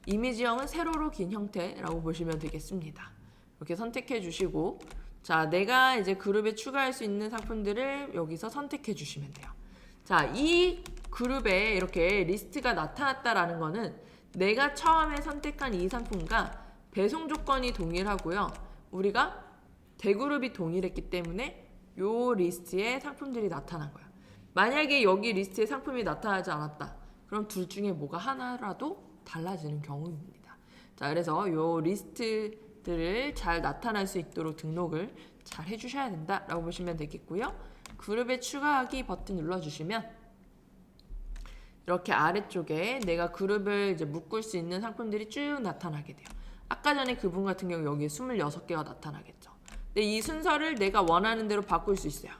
이미지형은 세로로 긴 형태라고 보시면 되겠습니다. 이렇게 선택해 주시고 자, 내가 이제 그룹에 추가할 수 있는 상품들을 여기서 선택해 주시면 돼요. 자, 이 그룹에 이렇게 리스트가 나타났다라는 거는 내가 처음에 선택한 이 상품과 배송 조건이 동일하고요. 우리가 대그룹이 동일했기 때문에 요 리스트에 상품들이 나타난 거야. 만약에 여기 리스트에 상품이 나타나지 않았다. 그럼 둘 중에 뭐가 하나라도 달라지는 경우입니다. 자, 그래서 요 리스트들을 잘 나타날 수 있도록 등록을 잘 해주셔야 된다라고 보시면 되겠고요. 그룹에 추가하기 버튼 눌러주시면 이렇게 아래쪽에 내가 그룹을 이제 묶을 수 있는 상품들이 쭉 나타나게 돼요. 아까 전에 그분 같은 경우 여기에 26개가 나타나겠죠. 근데 이 순서를 내가 원하는 대로 바꿀 수 있어요.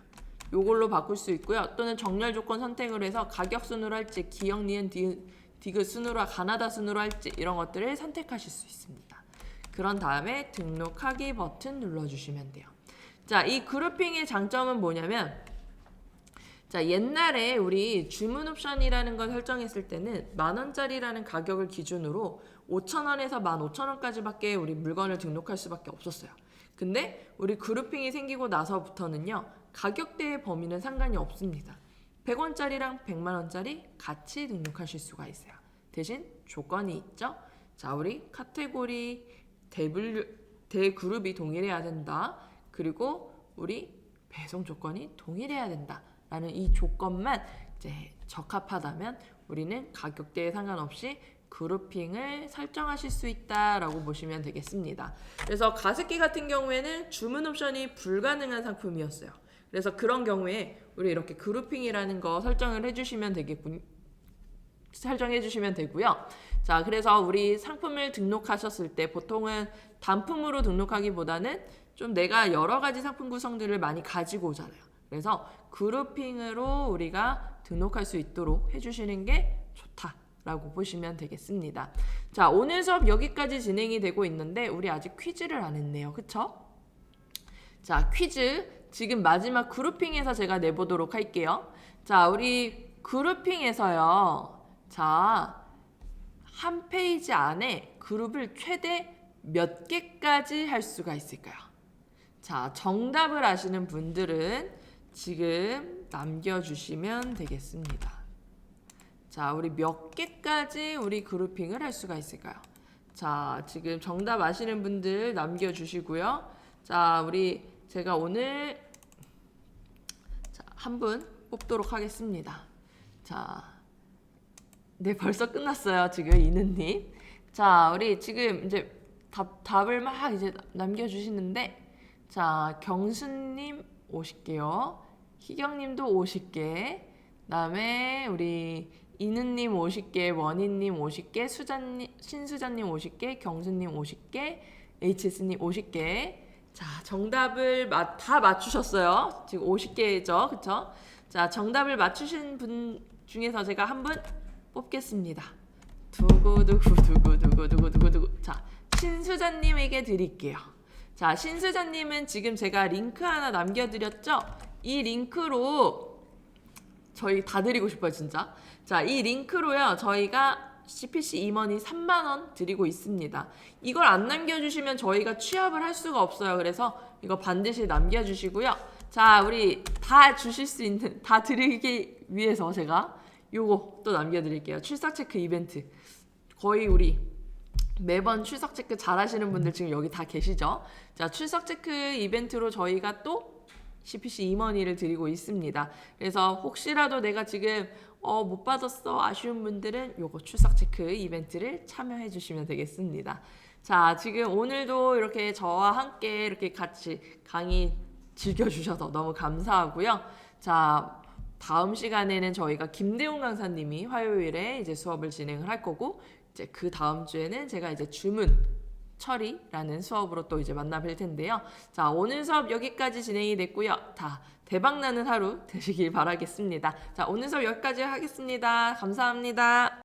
요걸로 바꿀 수 있고요. 또는 정렬 조건 선택을 해서 가격 순으로 할지, 기역, 니은, 디귿 순으로, 가나다 순으로 할지 이런 것들을 선택하실 수 있습니다. 그런 다음에 등록하기 버튼 눌러주시면 돼요. 자, 이 그룹핑의 장점은 뭐냐면 자, 옛날에 우리 주문 옵션이라는 걸 설정했을 때는 10,000원짜리라는 가격을 기준으로 5,000원에서 15,000원까지밖에 우리 물건을 등록할 수밖에 없었어요. 근데 우리 그룹핑이 생기고 나서부터는요. 가격대의 범위는 상관이 없습니다. 100원짜리랑 100만원짜리 같이 등록하실 수가 있어요. 대신 조건이 있죠. 자, 우리 카테고리 대그룹이 동일해야 된다. 그리고 우리 배송 조건이 동일해야 된다. 라는 이 조건만 이제 적합하다면 우리는 가격대에 상관없이 그룹핑을 설정하실 수 있다라고 보시면 되겠습니다. 그래서 가습기 같은 경우에는 주문 옵션이 불가능한 상품이었어요. 그래서 그런 경우에 우리 이렇게 그룹핑이라는 거 설정을 해주시면 설정해 주시면 되고요. 자, 그래서 우리 상품을 등록하셨을 때 보통은 단품으로 등록하기보다는 좀 내가 여러 가지 상품 구성들을 많이 가지고 오잖아요. 그래서 그룹핑으로 우리가 등록할 수 있도록 해주시는 게 좋다라고 보시면 되겠습니다. 자, 오늘 수업 여기까지 진행이 되고 있는데 우리 아직 퀴즈를 안 했네요. 그쵸? 자, 퀴즈 지금 마지막 그룹핑에서 제가 내보도록 할게요. 자, 우리 그룹핑에서요. 자, 한 페이지 안에 그룹을 최대 몇 개까지 할 수가 있을까요? 자, 정답을 아시는 분들은 지금 남겨주시면 되겠습니다. 자, 우리 몇 개까지 우리 그룹핑을 할 수가 있을까요? 자, 지금 정답 아시는 분들 남겨주시고요. 자, 우리 제가 오늘 한 분 뽑도록 하겠습니다. 자, 네, 벌써 끝났어요. 지금 이는님. 자, 우리 지금 이제 답을 막 이제 남겨주시는데, 자, 경수님 50개요. 희경님도 50개. 그다음에 우리 이는님 50개, 원희님 50개, 신수자님 50개, 경수님 50개, HS님 50개. 자, 정답을 다 맞추셨어요. 지금 50개죠. 그쵸? 자, 정답을 맞추신 분 중에서 제가 한 분 뽑겠습니다. 두구두구두구두구두구두구. 자, 신수자님에게 드릴게요. 자, 신수자님은 지금 제가 링크 하나 남겨드렸죠? 이 링크로 저희 다 드리고 싶어요, 진짜. 자, 이 링크로요, 저희가 CPC 임원이 3만 원 드리고 있습니다. 이걸 안 남겨주시면 저희가 취합을 할 수가 없어요. 그래서 이거 반드시 남겨주시고요. 자, 우리 다 주실 수 있는, 다 드리기 위해서 제가 요거 또 남겨드릴게요. 출석 체크 이벤트. 거의 우리 매번 출석 체크 잘 하시는 분들 지금 여기 다 계시죠? 자, 출석 체크 이벤트로 저희가 또 CPC 임원이를 드리고 있습니다. 그래서 혹시라도 내가 지금 못 받았어 아쉬운 분들은 요거 출석 체크 이벤트를 참여해 주시면 되겠습니다. 자, 지금 오늘도 이렇게 저와 함께 이렇게 같이 강의 즐겨주셔서 너무 감사하고요. 자, 다음 시간에는 저희가 김대웅 강사님이 화요일에 이제 수업을 진행을 할 거고, 이제 그 다음 주에는 제가 이제 주문 처리라는 수업으로 또 이제 만나뵐 텐데요. 자, 오늘 수업 여기까지 진행이 됐고요. 다 대박나는 하루 되시길 바라겠습니다. 자, 오늘 수업 여기까지 하겠습니다. 감사합니다.